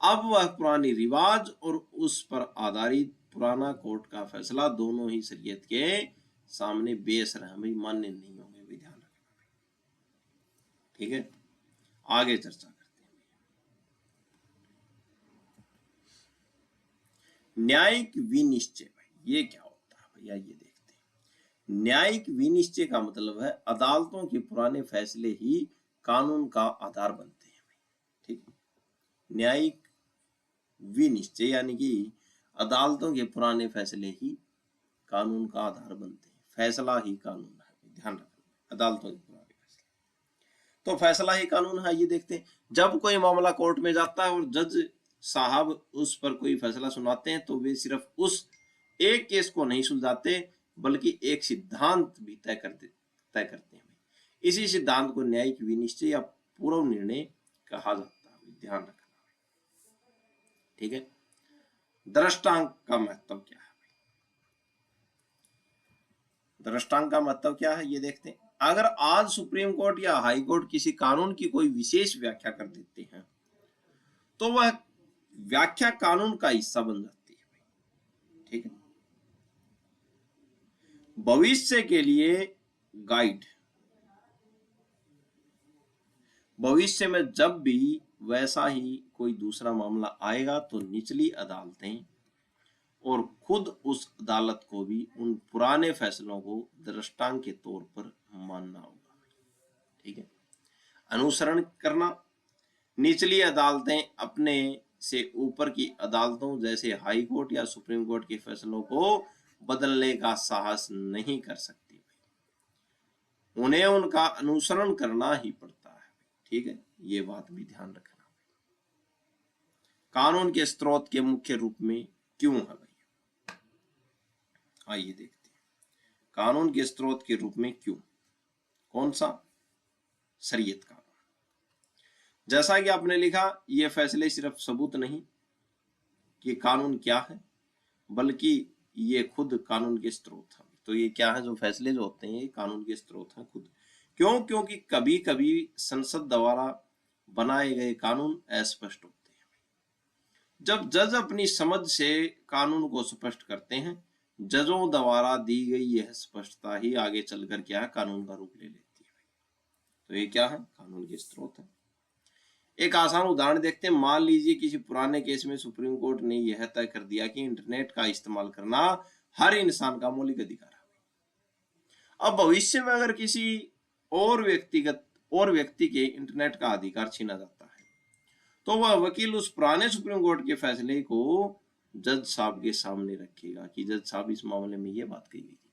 अब वह पुरानी रिवाज और उस पर आधारित पुराना कोर्ट का फैसला दोनों ही शरीयत के सामने बेअसर है भाई, मान्य नहीं होंगे भाई, ध्यान रखना, ठीक है। आगे चर्चा करते हैं। न्यायिक विनिश्चय, भाई ये क्या होता है भैया, ये देखते हैं। न्यायिक विनिश्चय का मतलब है अदालतों के पुराने फैसले ही कानून का आधार बनते हैं, ठीक। न्यायिक विनिश्चय यानी कि अदालतों के पुराने फैसले ही कानून का आधार बनते हैं। फैसला ही कानून है, ध्यान रखना, अदालतों के पुराने फैसले तो फैसला ही कानून है। ये देखते हैं, जब कोई मामला कोर्ट में जाता है और जज साहब उस पर कोई फैसला सुनाते हैं तो वे सिर्फ उस एक केस को नहीं सुलझाते बल्कि एक सिद्धांत भी तय करते हैं। इसी सिद्धांत को न्यायिक विनिश्चय या पूर्व निर्णय कहा जाता है, ध्यान रखना, ठीक है। दृष्टांत का महत्व क्या है, दृष्टांत का महत्व क्या है ये देखते हैं। अगर आज सुप्रीम कोर्ट या हाई कोर्ट किसी कानून की कोई विशेष व्याख्या कर देते हैं तो वह व्याख्या कानून का हिस्सा बन जाती है, ठीक है। भविष्य के लिए गाइड, भविष्य में जब भी वैसा ही कोई दूसरा मामला आएगा तो निचली अदालतें और खुद उस अदालत को भी उन पुराने फैसलों को दृष्टांत के तौर पर मानना होगा, ठीक है। अनुसरण करना, निचली अदालतें अपने से ऊपर की अदालतों जैसे हाई कोर्ट या सुप्रीम कोर्ट के फैसलों को बदलने का साहस नहीं कर सकती, उन्हें उनका अनुसरण करना ही पड़ता है, ठीक है। ये बात भी ध्यान रखना। कानून के स्रोत के मुख्य रूप में क्यों है भैया, आइए देखते हैं। कानून के स्रोत के रूप में क्यों, कौन सा, शरीयत कानून। जैसा कि आपने लिखा, ये फैसले सिर्फ सबूत नहीं कि कानून क्या है बल्कि ये खुद कानून के स्रोत हैं। तो ये क्या है, जो फैसले जो होते हैं ये कानून के स्रोत हैं खुद। क्यों, क्योंकि कभी कभी संसद द्वारा बनाए गए कानून अस्पष्ट होते हैं। जब जज अपनी समझ से कानून को स्पष्ट करते हैं, जजों द्वारा दी गई यह स्पष्टता ही आगे चलकर क्या है, कानून का रूप ले लेती है। तो ये क्या है, कानून के स्रोत है। एक आसान उदाहरण देखते हैं। मान लीजिए किसी पुराने केस में सुप्रीम कोर्ट ने यह तय कर दिया कि इंटरनेट का इस्तेमाल करना हर इंसान का मौलिक अधिकार है। अब भविष्य में अगर किसी और व्यक्ति के इंटरनेट का अधिकार छीना जाता है तो वह वकील उस पुराने सुप्रीम कोर्ट के फैसले को जज साहब के सामने रखेगा कि जज साहब इस मामले में ये बात कही गई थी।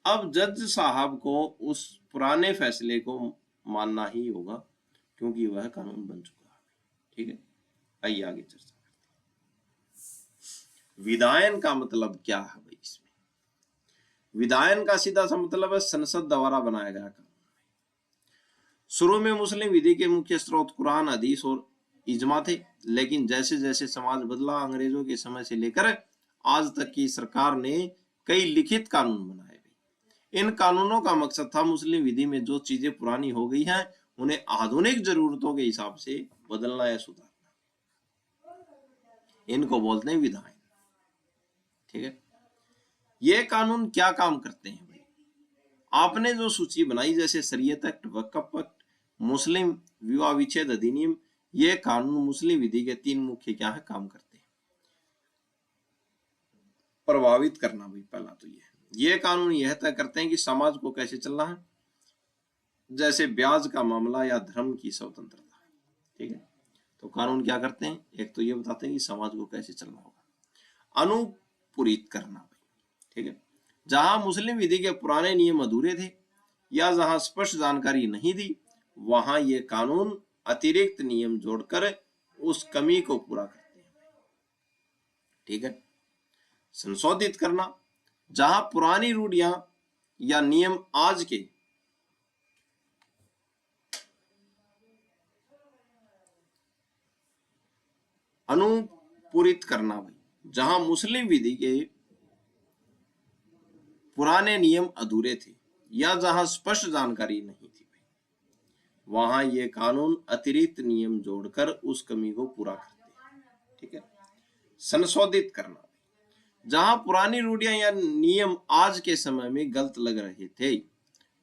अब जज साहब को उस पुराने फैसले को मानना ही होगा क्योंकि वह कानून बन चुका है, ठीक है। आइए आगे चर्चा करते हैं। विधायन का मतलब क्या है भाई, इसमें विधायन का सीधा सा मतलब है संसद द्वारा बनाया गया कानून। शुरू में मुस्लिम विधि के मुख्य स्रोत कुरान, हदीस और इजमा थे, लेकिन जैसे जैसे समाज बदला, अंग्रेजों के समय से लेकर आज तक की सरकार ने कई लिखित कानून बनाए। इन कानूनों का मकसद था मुस्लिम विधि में जो चीजें पुरानी हो गई हैं उन्हें आधुनिक जरूरतों के हिसाब से बदलना या सुधारना। इनको बोलते हैं विधायन, ठीक है। ये कानून क्या काम करते हैं, आपने जो सूची बनाई जैसे शरीयत एक्ट, वक्फ एक्ट, मुस्लिम विवाह विच्छेद अधिनियम, ये कानून मुस्लिम विधि के 3 मुख्य क्या है काम करते हैं। प्रभावित करना भाई पहला तो ये कानून यह तय करते हैं कि समाज को कैसे चलना है, जैसे ब्याज का मामला या धर्म की स्वतंत्रता। ठीक है, तो कानून क्या करते हैं, एक तो ये बताते हैं कि समाज को कैसे चलना होगा। अनुपूरित करना भाई, ठीक है, जहां मुस्लिम विधि के पुराने नियम अधूरे थे या जहां स्पष्ट जानकारी नहीं थी, वहां ये कानून अतिरिक्त नियम जोड़कर उस कमी को पूरा करते हैं। ठीक है, संशोधित करना, जहां पुरानी रूढ़ियां या नियम आज के अनुपूरित करना भाई, जहां मुस्लिम विधि के पुराने नियम अधूरे थे या जहां स्पष्ट जानकारी नहीं थी भाई, वहां ये कानून अतिरिक्त नियम जोड़कर उस कमी को पूरा करते हैं। ठीक है, संशोधित करना, जहां पुरानी रूढ़ियां या नियम आज के समय में गलत लग रहे थे,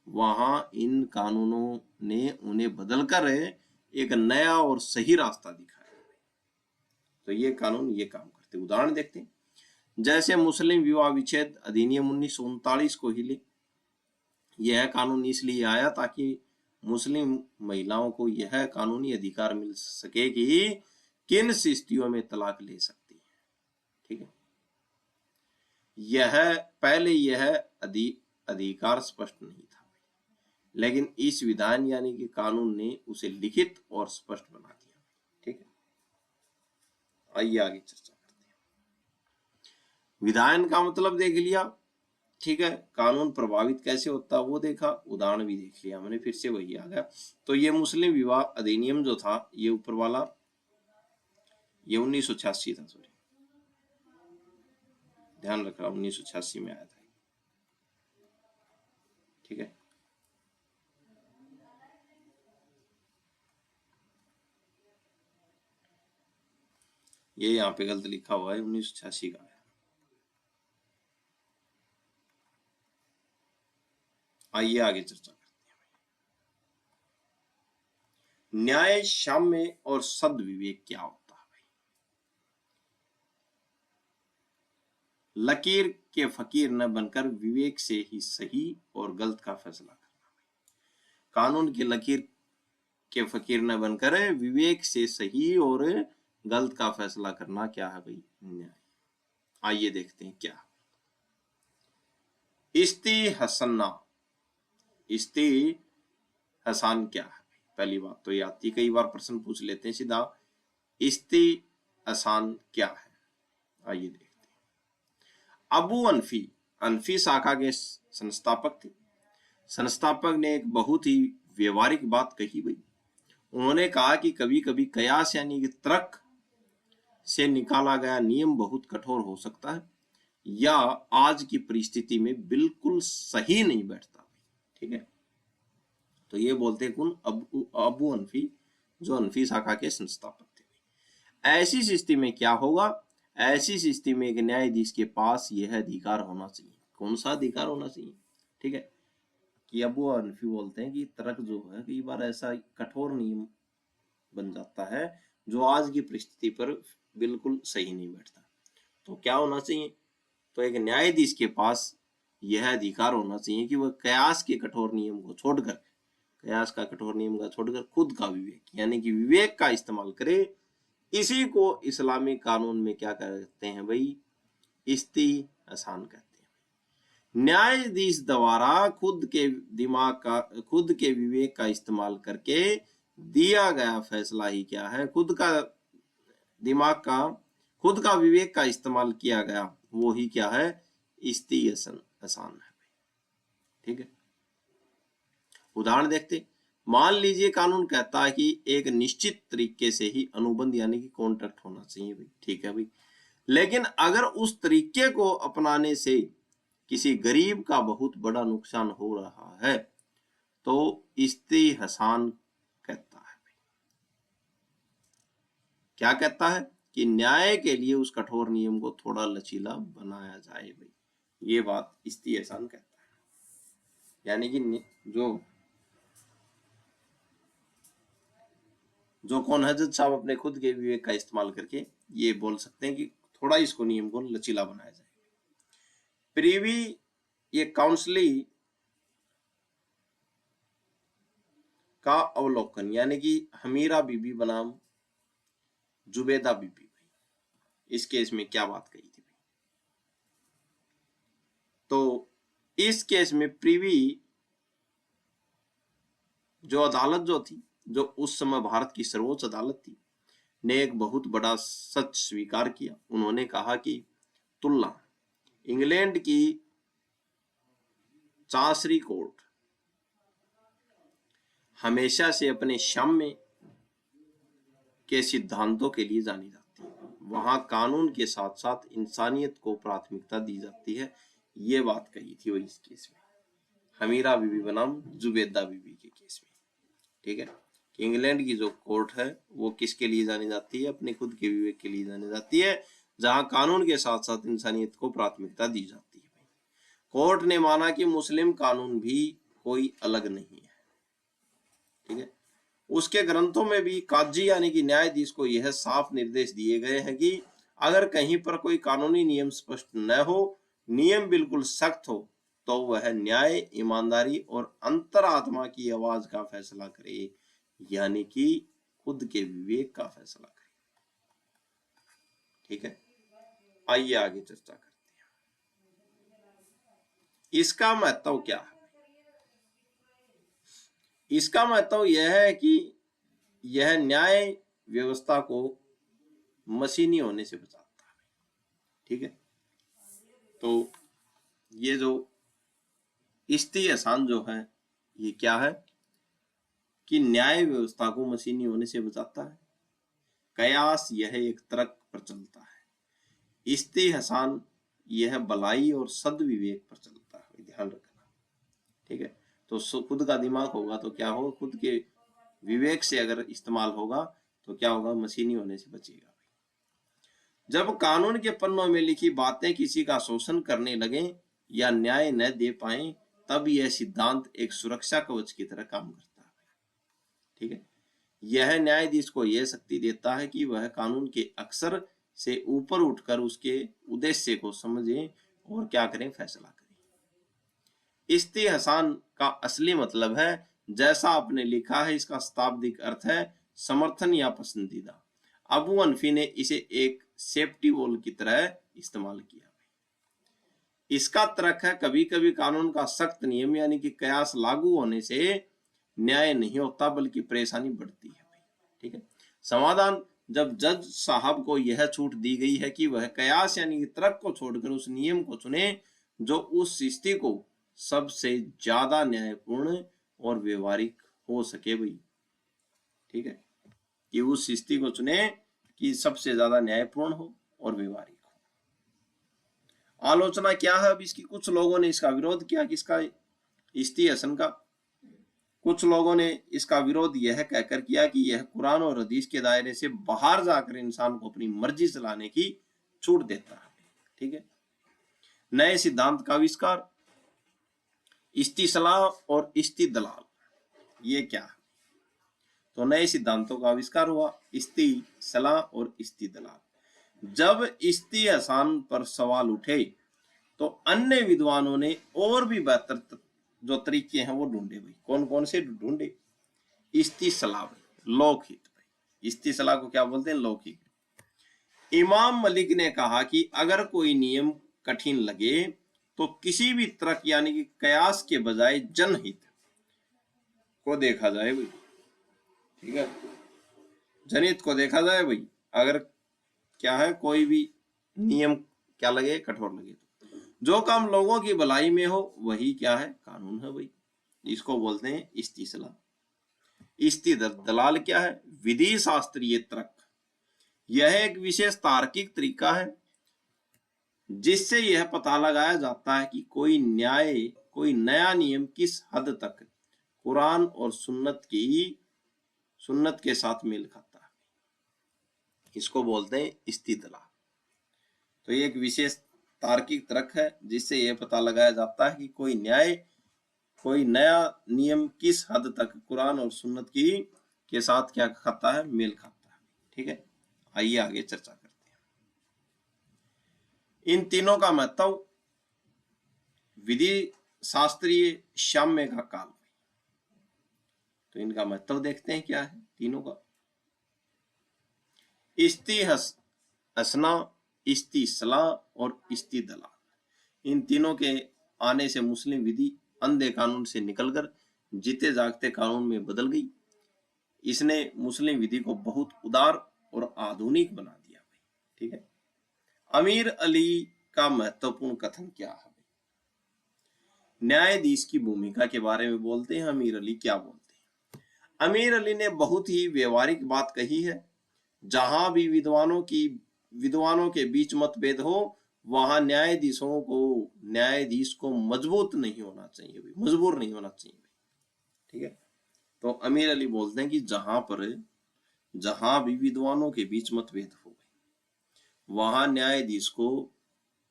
वहां इन कानूनों ने उन्हें बदलकर एक नया और सही रास्ता दिखाया। तो ये कानून ये काम करते। उदाहरण देखते हैं, जैसे मुस्लिम विवाह विच्छेद अधिनियम 1939 को ही ले। यह कानून इसलिए आया ताकि मुस्लिम महिलाओं को यह कानूनी अधिकार मिल सके कि किन स्थितियों में तलाक ले सकती है। ठीक है, यह पहले यह अधिकार स्पष्ट नहीं था, लेकिन इस विधान यानी कि कानून ने उसे लिखित और स्पष्ट बना दिया। ठीक है, आइए आगे चर्चा करते हैं। विधान का मतलब देख लिया, ठीक है, कानून प्रभावित कैसे होता है वो देखा, उदाहरण भी देख लिया हमने, फिर से वही आ गया। तो ये मुस्लिम विवाह अधिनियम जो था, ये ऊपर वाला ये 1986 था, सॉरी ध्यान रखना 1986 में आया था। ठीक है, ये यहाँ पे गलत लिखा हुआ है, 1986 का है। आइए आगे चर्चा करते हैं। न्याय, साम्य और सद्विवेक क्या होता है भाई? लकीर के फकीर न बनकर विवेक से ही सही और गलत का फैसला करना। कानून की लकीर के फकीर न बनकर विवेक से सही और गलत का फैसला करना क्या है भाई? न्याय। आइए देखते हैं क्या। इस्तिहसाना, इस्तिहसान क्या है? पहली बात तो ये आती, कई बार प्रश्न पूछ लेते हैं सीधा, इस्तिहसान क्या है? आइए देखते हैं। अबू अनफी, अनफी शाखा के संस्थापक थे। संस्थापक ने एक बहुत ही व्यवहारिक बात कही भाई। उन्होंने कहा कि कभी कभी कयास यानी कि तर्क से निकाला गया नियम बहुत कठोर हो सकता है या आज की परिस्थिति में बिल्कुल सही नहीं बैठता। ठीक है, तो ये बोलते कौन? अबू अनफी, जो अनफी शाखा के संस्थापक थे। ऐसी स्थिति में क्या होगा? ऐसी स्थिति में एक न्यायाधीश के पास यह अधिकार होना चाहिए। कौन सा अधिकार होना चाहिए? ठीक है, कि अबू हनीफा बोलते हैं कि तर्क जो है कई बार ऐसा कठोर नियम बन जाता है जो आज की परिस्थिति पर बिल्कुल सही नहीं बैठता। तो क्या होना चाहिए? तो एक न्यायाधीश के पास यह अधिकार होना चाहिए कि वह कयास के कठोर नियम को छोड़कर, कयास का कठोर नियम का छोड़कर खुद का विवेक यानी कि विवेक का इस्तेमाल करे। इसी को इस्लामी कानून में क्या कहते हैं भाई? इस्तिहसान कहते हैं। न्यायाधीश द्वारा खुद के दिमाग का, खुद के विवेक का इस्तेमाल करके दिया गया फैसला ही क्या है? खुद का दिमाग का, खुद का विवेक का इस्तेमाल किया गया वो ही क्या है? इस्तिहसान है। ठीक है, उदाहरण देखते। मान लीजिए कानून कहता है कि एक निश्चित तरीके से ही अनुबंध यानी कि कॉन्ट्रैक्ट होना चाहिए भाई। ठीक है भाई, लेकिन अगर उस तरीके को अपनाने से किसी गरीब का बहुत बड़ा नुकसान हो रहा है तो इस्तिहसान कहता है भाई। क्या कहता है? कि न्याय के लिए उस कठोर नियम को थोड़ा लचीला बनाया जाए भाई। ये बात इस्तिहसान कहता है। यानी कि जो कौन है जज साहब अपने खुद के विवेक का इस्तेमाल करके ये बोल सकते हैं कि थोड़ा इसको नियम को लचीला बनाया जाए। प्रीवी ये काउंसली का अवलोकन, यानी कि हमीरा बीबी बनाम जुबेदा बीबी, भाई इस केस में क्या बात कही थी भाई? तो इस केस में प्रीवी जो अदालत जो थी, जो उस समय भारत की सर्वोच्च अदालत थी, ने एक बहुत बड़ा सच स्वीकार किया। उन्होंने कहा कि तुलना इंग्लैंड की चांसरी कोर्ट हमेशा से अपने साम्य के सिद्धांतों के लिए जानी जाती है। वहां कानून के साथ साथ इंसानियत को प्राथमिकता दी जाती है। ये बात कही थी वो इस केस में, हमीरा बीबी बनाम जुबेदा बीबी के केस में। ठीक है, कि इंग्लैंड की जो कोर्ट है वो किसके लिए जानी जाती है? अपने खुद के विवेक के लिए जानी जाती है, जहां कानून के साथ साथ इंसानियत को प्राथमिकता दी जाती है। कोर्ट ने माना कि मुस्लिम कानून भी कोई अलग नहीं है। ठीक है, उसके ग्रंथों में भी काजी यानी कि न्यायाधीश को यह साफ निर्देश दिए गए हैं कि अगर कहीं पर कोई कानूनी नियम स्पष्ट न हो, नियम बिल्कुल सख्त हो, तो वह न्याय, ईमानदारी और अंतरात्मा की आवाज का फैसला करे, यानी कि खुद के विवेक का फैसला करे। ठीक है, आइए आगे चर्चा करते हैं। इसका महत्व क्या है? इसका महत्व यह है कि यह न्याय व्यवस्था को मशीनी होने से बचाता है। ठीक है, तो ये जो इस्तीहसान जो है ये क्या है कि न्याय व्यवस्था को मशीनी होने से बचाता है। कयास यह एक तर्क पर चलता है। इस्तीहसान यह भलाई और सद्विवेक पर चलता है, ध्यान रखना। ठीक है, तो खुद का दिमाग होगा तो क्या होगा, खुद के विवेक से अगर इस्तेमाल होगा तो क्या होगा, मशीनी होने से बचेगा। जब कानून के पन्नों में लिखी बातें किसी का शोषण करने लगे या न्याय न दे पाए, तब यह सिद्धांत एक सुरक्षा कवच की तरह काम करता है। ठीक है, यह न्यायाधीश को यह शक्ति देता है कि वह कानून के अक्षर से ऊपर उठकर उसके उद्देश्य को समझे और क्या करें, फैसला करें। इस्तीहसान का असली मतलब है, जैसा आपने लिखा है, इसका शाब्दिक अर्थ है समर्थन या पसंदीदा। अबू हनफी ने इसे एक सेफ्टी वॉल की तरह इस्तेमाल किया। इसका तर्क है, कभी कभी कानून का सख्त नियम यानी कि कयास लागू होने से न्याय नहीं होता बल्कि परेशानी बढ़ती है। ठीक है, समाधान, जब जज साहब को यह छूट दी गई है कि वह कयास यानी कि तर्क को छोड़कर उस नियम को चुने जो उस स्थिति को सबसे ज्यादा न्यायपूर्ण और व्यवहारिक हो सके भाई। ठीक है, कि उस स्थिति को चुने कि सबसे ज्यादा न्यायपूर्ण हो और व्यवहारिक हो। आलोचना क्या है अब इसकी? कुछ लोगों ने इसका विरोध किया, किसका? इस्तीहसान का। कुछ लोगों ने इसका विरोध यह कहकर किया कि यह कुरान और हदीस के दायरे से बाहर जाकर इंसान को अपनी मर्जी चलाने की छूट देता है। ठीक है, नए सिद्धांत का आविष्कार, इस्तिसलाह और इस्तिदलाल, ये क्या है? तो नए सिद्धांतों का आविष्कार हुआ, इस्तिसलाह और इस्तिदलाल। जब इस्तीहसान पर सवाल उठे तो अन्य विद्वानों ने और भी बेहतर जो तरीके हैं वो ढूंढे भाई। कौन कौन से ढूंढे? इस्तिसलाह, लौकिक। इस्तिसलाह को क्या बोलते हैं? लौकिक। इमाम मलिक ने कहा कि अगर कोई नियम कठिन लगे तो किसी भी तर्क यानी कि कयास के बजाय जनहित को देखा जाए भाई। ठीक है, जनहित को देखा जाए भाई। अगर क्या है, कोई भी नियम क्या लगे, कठोर लगे, तो जो काम लोगों की भलाई में हो वही क्या है, कानून है भाई। इसको बोलते हैं इस्तिसलाह। इस्तिदलाल क्या है? विधि शास्त्रीय तर्क। यह एक विशेष तार्किक तरीका है जिससे यह पता लगाया जाता है कि कोई नया नियम किस हद तक कुरान और सुन्नत के साथ मेल खाता है। इसको बोलते हैं इस्तिदलाल। तो ये एक विशेष तार्किक तर्क है जिससे यह पता लगाया जाता है कि कोई कोई नया नियम किस हद तक कुरान और सुन्नत की के साथ क्या खाता है, मेल खाता है। ठीक है, आइए आगे चर्चा करते हैं। इन तीनों का महत्व, विधि शास्त्रीय साम्य का काल। तो इनका महत्व देखते हैं क्या है तीनों का। इस्तिहसना, इस्तिसला और इस्तिदला, इन तीनों के आने से मुस्लिम विधि अंधे कानून से निकलकर जीते जागते कानून में बदल गई। इसने मुस्लिम विधि को बहुत उदार और आधुनिक बना दिया। ठीक है, अमीर अली का महत्वपूर्ण कथन क्या है? न्यायाधीश की भूमिका के बारे में बोलते हैं अमीर अली क्या बोलते हैं। अमीर अली ने बहुत ही व्यवहारिक बात कही है। जहां भी विद्वानों के बीच मतभेद हो, वहां न्यायाधीश को मजबूत नहीं होना चाहिए, मजबूर नहीं होना चाहिए। ठीक है, तो अमीर अली बोलते हैं कि जहां भी विद्वानों के बीच मतभेद हो, वहां न्यायाधीश को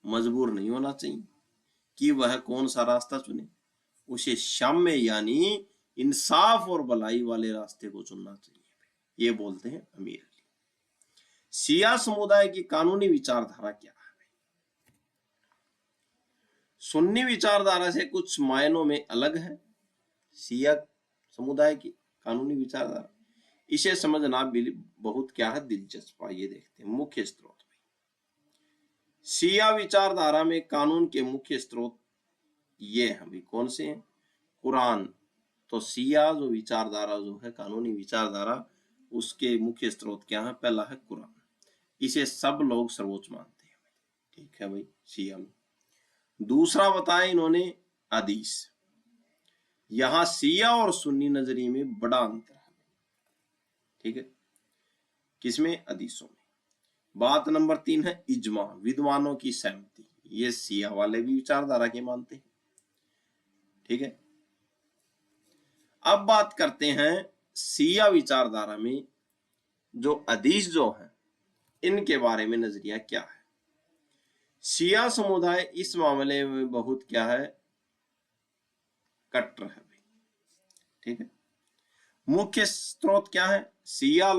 मजबूर नहीं होना चाहिए कि वह कौन सा रास्ता चुने। उसे साम्य यानी इंसाफ और भलाई वाले रास्ते को चुनना चाहिए। ये बोलते हैं अमीर अली। शिया समुदाय की कानूनी विचारधारा क्या है? सुन्नी विचारधारा से कुछ मायनों में अलग है। शिया समुदाय की कानूनी विचारधारा, इसे समझना बहुत क्या है, दिलचस्प। ये देखते हैं मुख्य स्रोत। शिया विचारधारा में कानून के मुख्य स्रोत ये हैं भी, कौन से हैं? कुरान। तो शिया जो विचारधारा जो है, कानूनी विचारधारा, उसके मुख्य स्रोत क्या है? पहला है कुरान, इसे सब लोग सर्वोच्च मानते हैं। ठीक है भाई, शिया में। दूसरा बताया इन्होंने हदीस। यहां शिया और सुन्नी नजरिए में बड़ा अंतर है। ठीक है, किसमें? हदीसों में। बात नंबर 3 है इजमा, विद्वानों की सहमति। ये शिया वाले भी विचारधारा के मानते हैं। ठीक है, अब बात करते हैं शिया विचारधारा में जो हदीस जो है, इनके बारे में नजरिया क्या है। शिया समुदाय इस मामले में बहुत क्या है, कट्टर है भाई। ठीक है, मुख्य स्रोत क्या है? शिया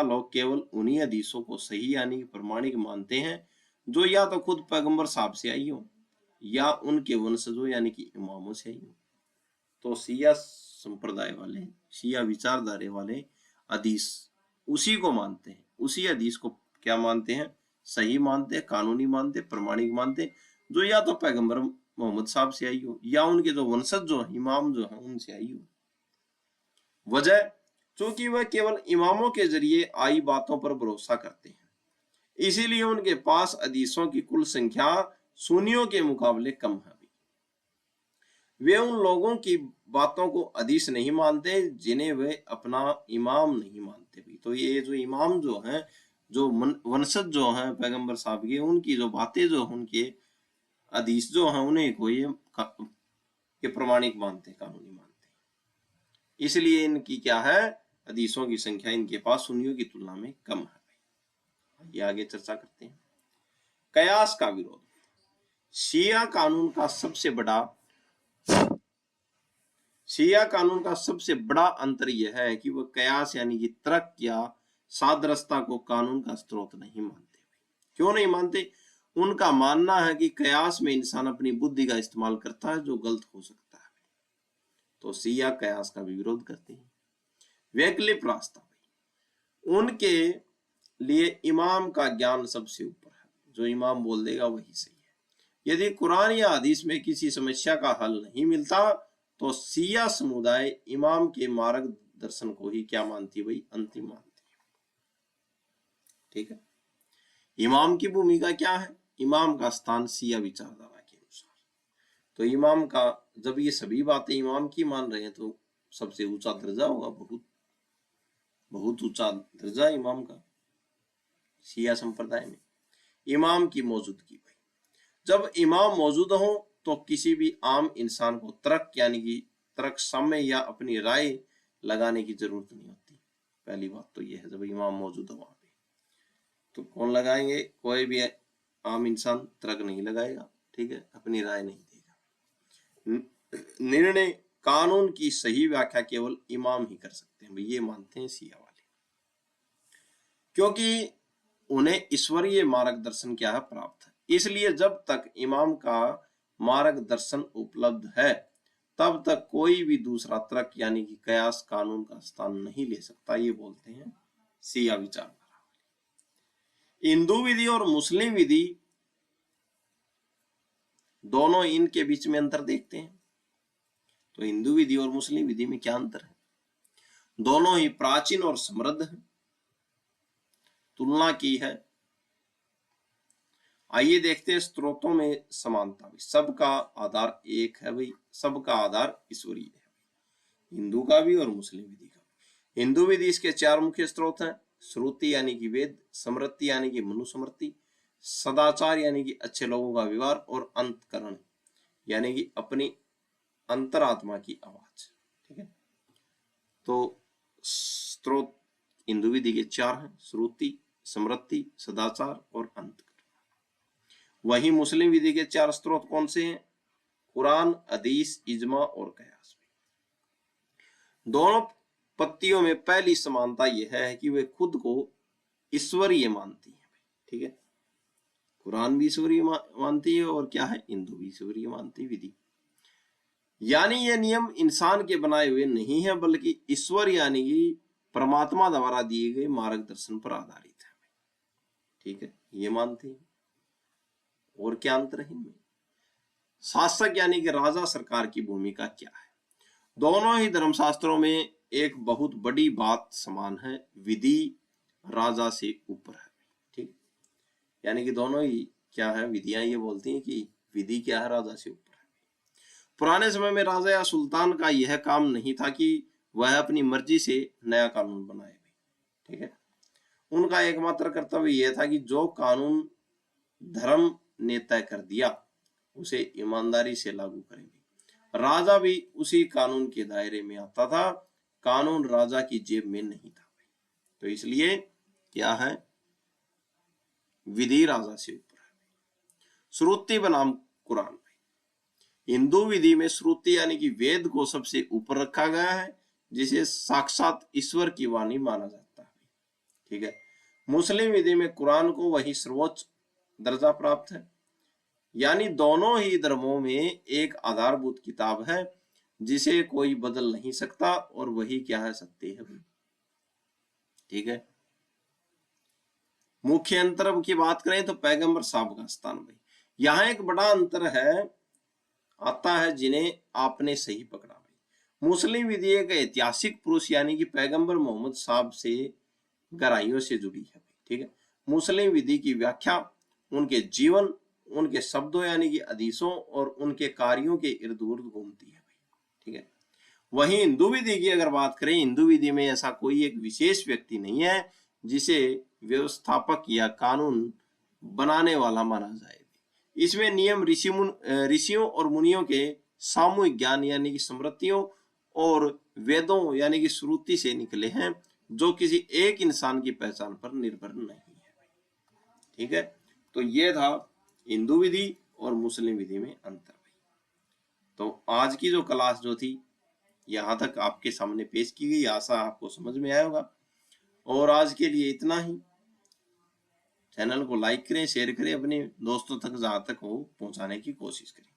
लोग केवल उन्हीं हदीसों को सही यानी प्रमाणिक मानते हैं जो या तो खुद पैगंबर साहब से आई हो या उनके वंशजों यानी कि इमामों से आई हो। तो शिया संप्रदाय वाले, शिया विचारधारा वाले हदीस उसी को मानते हैं, उसी हदीस को क्या मानते हैं? सही मानते हैं, कानूनी मानते हैं, प्रमाणिक मानते हैं, जो या तो पैगंबर मोहम्मद साहब से आई हो या उनके जो वंशज जो इमाम जो है उनसे आई हो। वजह, क्योंकि वह केवल इमामों के जरिए आई बातों पर भरोसा करते हैं, इसीलिए उनके पास हदीसों की कुल संख्या सुन्नियों के मुकाबले कम है। वे उन लोगों की बातों को हदीस नहीं मानते जिन्हें वे अपना इमाम नहीं मानते भी। तो ये जो इमाम जो हैं, जो वंशज जो हैं पैगंबर साहब के, उनकी जो बातें जो उनके हदीस जो हैं, उन्हें को ये प्रमाणिक मानते, कानूनी मानते। इसलिए इनकी क्या है, हदीसों की संख्या इनके पास सुन्नियों की तुलना में कम है। ये आगे चर्चा करते हैं। कयास का विरोध। शिया कानून का सबसे बड़ा अंतर यह है कि वह कयास यानी कि तर्क या सादरस्ता को कानून का स्रोत नहीं मानते। क्यों नहीं मानते? उनका मानना है कि कयास में इंसान अपनी बुद्धि का इस्तेमाल करता है जो गलत हो सकता है। तो शिया कयास का भी विरोध करते हैं। वैकल्पिक रास्ता, उनके लिए इमाम का ज्ञान सबसे ऊपर है, जो इमाम बोल देगा वही सही है। यदि कुरान या हदीस में किसी समस्या का हल नहीं मिलता तो शिया समुदाय इमाम के मार्गदर्शन को ही क्या मानती भाई, अंतिम मानती है। ठीक है, इमाम की भूमिका क्या है? इमाम का स्थान शिया विचारधारा के अनुसार, तो इमाम का, जब ये सभी बातें इमाम की मान रहे हैं तो सबसे ऊंचा दर्जा होगा, बहुत ऊंचा दर्जा इमाम का शिया संप्रदाय में। इमाम की मौजूदगी भाई, जब इमाम मौजूद हो तो किसी भी आम इंसान को तर्क यानी कि तर्क साम्य या अपनी राय लगाने की जरूरत नहीं होती। पहली बात तो यह है, जब इमाम मौजूद हो वहां पे तो कौन लगाएंगे? कोई भी आम इंसान तर्क नहीं लगाएगा। ठीक है, अपनी राय नहीं देगा। निर्णय कानून की सही व्याख्या केवल इमाम ही कर सकते हैं, ये मानते हैं शिया वाले, क्योंकि उन्हें ईश्वरीय मार्गदर्शन क्या है प्राप्त है। इसलिए जब तक इमाम का मार्गदर्शन उपलब्ध है तब तक कोई भी दूसरा तर्क यानी कि कयास कानून का स्थान नहीं ले सकता, ये बोलते हैं शिया विचारधारा। हिंदू विधि और मुस्लिम विधि दोनों, इनके बीच में अंतर देखते हैं। तो हिंदू विधि और मुस्लिम विधि में क्या अंतर है? दोनों ही प्राचीन और समृद्ध है। तुलना की है। आइए देखते हैं स्त्रोतों में समानता भी। सबका आधार एक है भाई, सबका आधार ईश्वरीय है, हिंदू का भी और मुस्लिम विधि का भी। हिंदू विधि इसके 4 मुख्य स्त्रोत हैं। श्रुति यानी कि वेद, स्मृति यानी कि मनुस्मृति, सदाचार यानी कि अच्छे लोगों का व्यवहार, और अंतकरण यानी कि अपनी अंतरात्मा की आवाज। ठीक है, तो स्त्रोत हिंदू विधि के 4 हैं, श्रुति, स्मृति, सदाचार और अंतकरण। वही मुस्लिम विधि के 4 स्त्रोत कौन से हैं? कुरान, हदीस, इज्मा और कयास। दोनों पत्तियों में पहली समानता यह है कि वे खुद को ईश्वरीय मानती है। ठीक है, कुरान भी ईश्वरीय मानती है और क्या है, हिंदू भी ईश्वरीय मानती विधि। यानी ये नियम इंसान के बनाए हुए नहीं है बल्कि ईश्वर यानी कि परमात्मा द्वारा दिए गए मार्गदर्शन पर आधारित है। ठीक है, ये मानते हैं। और क्या अंतर है इनमें? शासक यानी कि राजा सरकार की भूमिका क्या है? दोनों ही धर्मशास्त्रों में एक बहुत बड़ी बात समान है, विधि राजा से ऊपर है। ठीक, यानी कि दोनों ही क्या है, विधियां ये बोलती हैं कि विधि क्या है, राजा से ऊपर है। पुराने समय में राजा या सुल्तान का यह काम नहीं था कि वह अपनी मर्जी से नया कानून बनाए। ठीक है, उनका एकमात्र कर्तव्य यह था कि जो कानून धर्म ने तय कर दिया उसे ईमानदारी से लागू करेंगे। राजा भी उसी कानून के दायरे में आता था, कानून राजा की जेब में नहीं था। तो इसलिए क्या है, विधि राजा से ऊपर है। श्रुति बनाम कुरान। हिंदू विधि में श्रुति यानी कि वेद को सबसे ऊपर रखा गया है, जिसे साक्षात ईश्वर की वाणी माना जाता है। ठीक है, मुस्लिम विधि में कुरान को वही सर्वोच्च दर्जा प्राप्त है। यानी दोनों ही धर्मों में एक आधारभूत किताब है जिसे कोई बदल नहीं सकता और वही क्या है, सत्य है। ठीक है, मुख्य अंतर की बात करें तो पैगंबर साहब का स्थान भाई, यहाँ एक बड़ा अंतर है आता है जिन्हें आपने सही पकड़ा भाई। मुस्लिम विधि एक ऐतिहासिक पुरुष यानी कि पैगंबर मोहम्मद साहब से गहराइयों से जुड़ी है। ठीक है, मुस्लिम विधि की व्याख्या उनके जीवन, उनके शब्दों यानी कि हदीसों और उनके कार्यों के इर्द गिर्द घूमती है भाई। ठीक है, वहीं हिंदू विधि की अगर बात करें, हिंदू विधि में ऐसा कोई एक विशेष व्यक्ति नहीं है जिसे व्यवस्थापक या कानून बनाने वाला माना जाए। इसमें नियम ऋषियों और मुनियों के सामूहिक ज्ञान यानी कि स्मृतियों और वेदों यानी कि श्रुति से निकले हैं, जो किसी एक इंसान की पहचान पर निर्भर नहीं है। ठीक है, तो ये था हिंदू विधि और मुस्लिम विधि में अंतर। तो आज की जो क्लास जो थी यहाँ तक आपके सामने पेश की गई, आशा आपको समझ में आया होगा। और आज के लिए इतना ही। चैनल को लाइक करें, शेयर करें, अपने दोस्तों तक जहां तक हो पहुंचाने की कोशिश करें।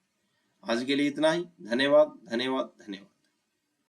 आज के लिए इतना ही। धन्यवाद, धन्यवाद, धन्यवाद।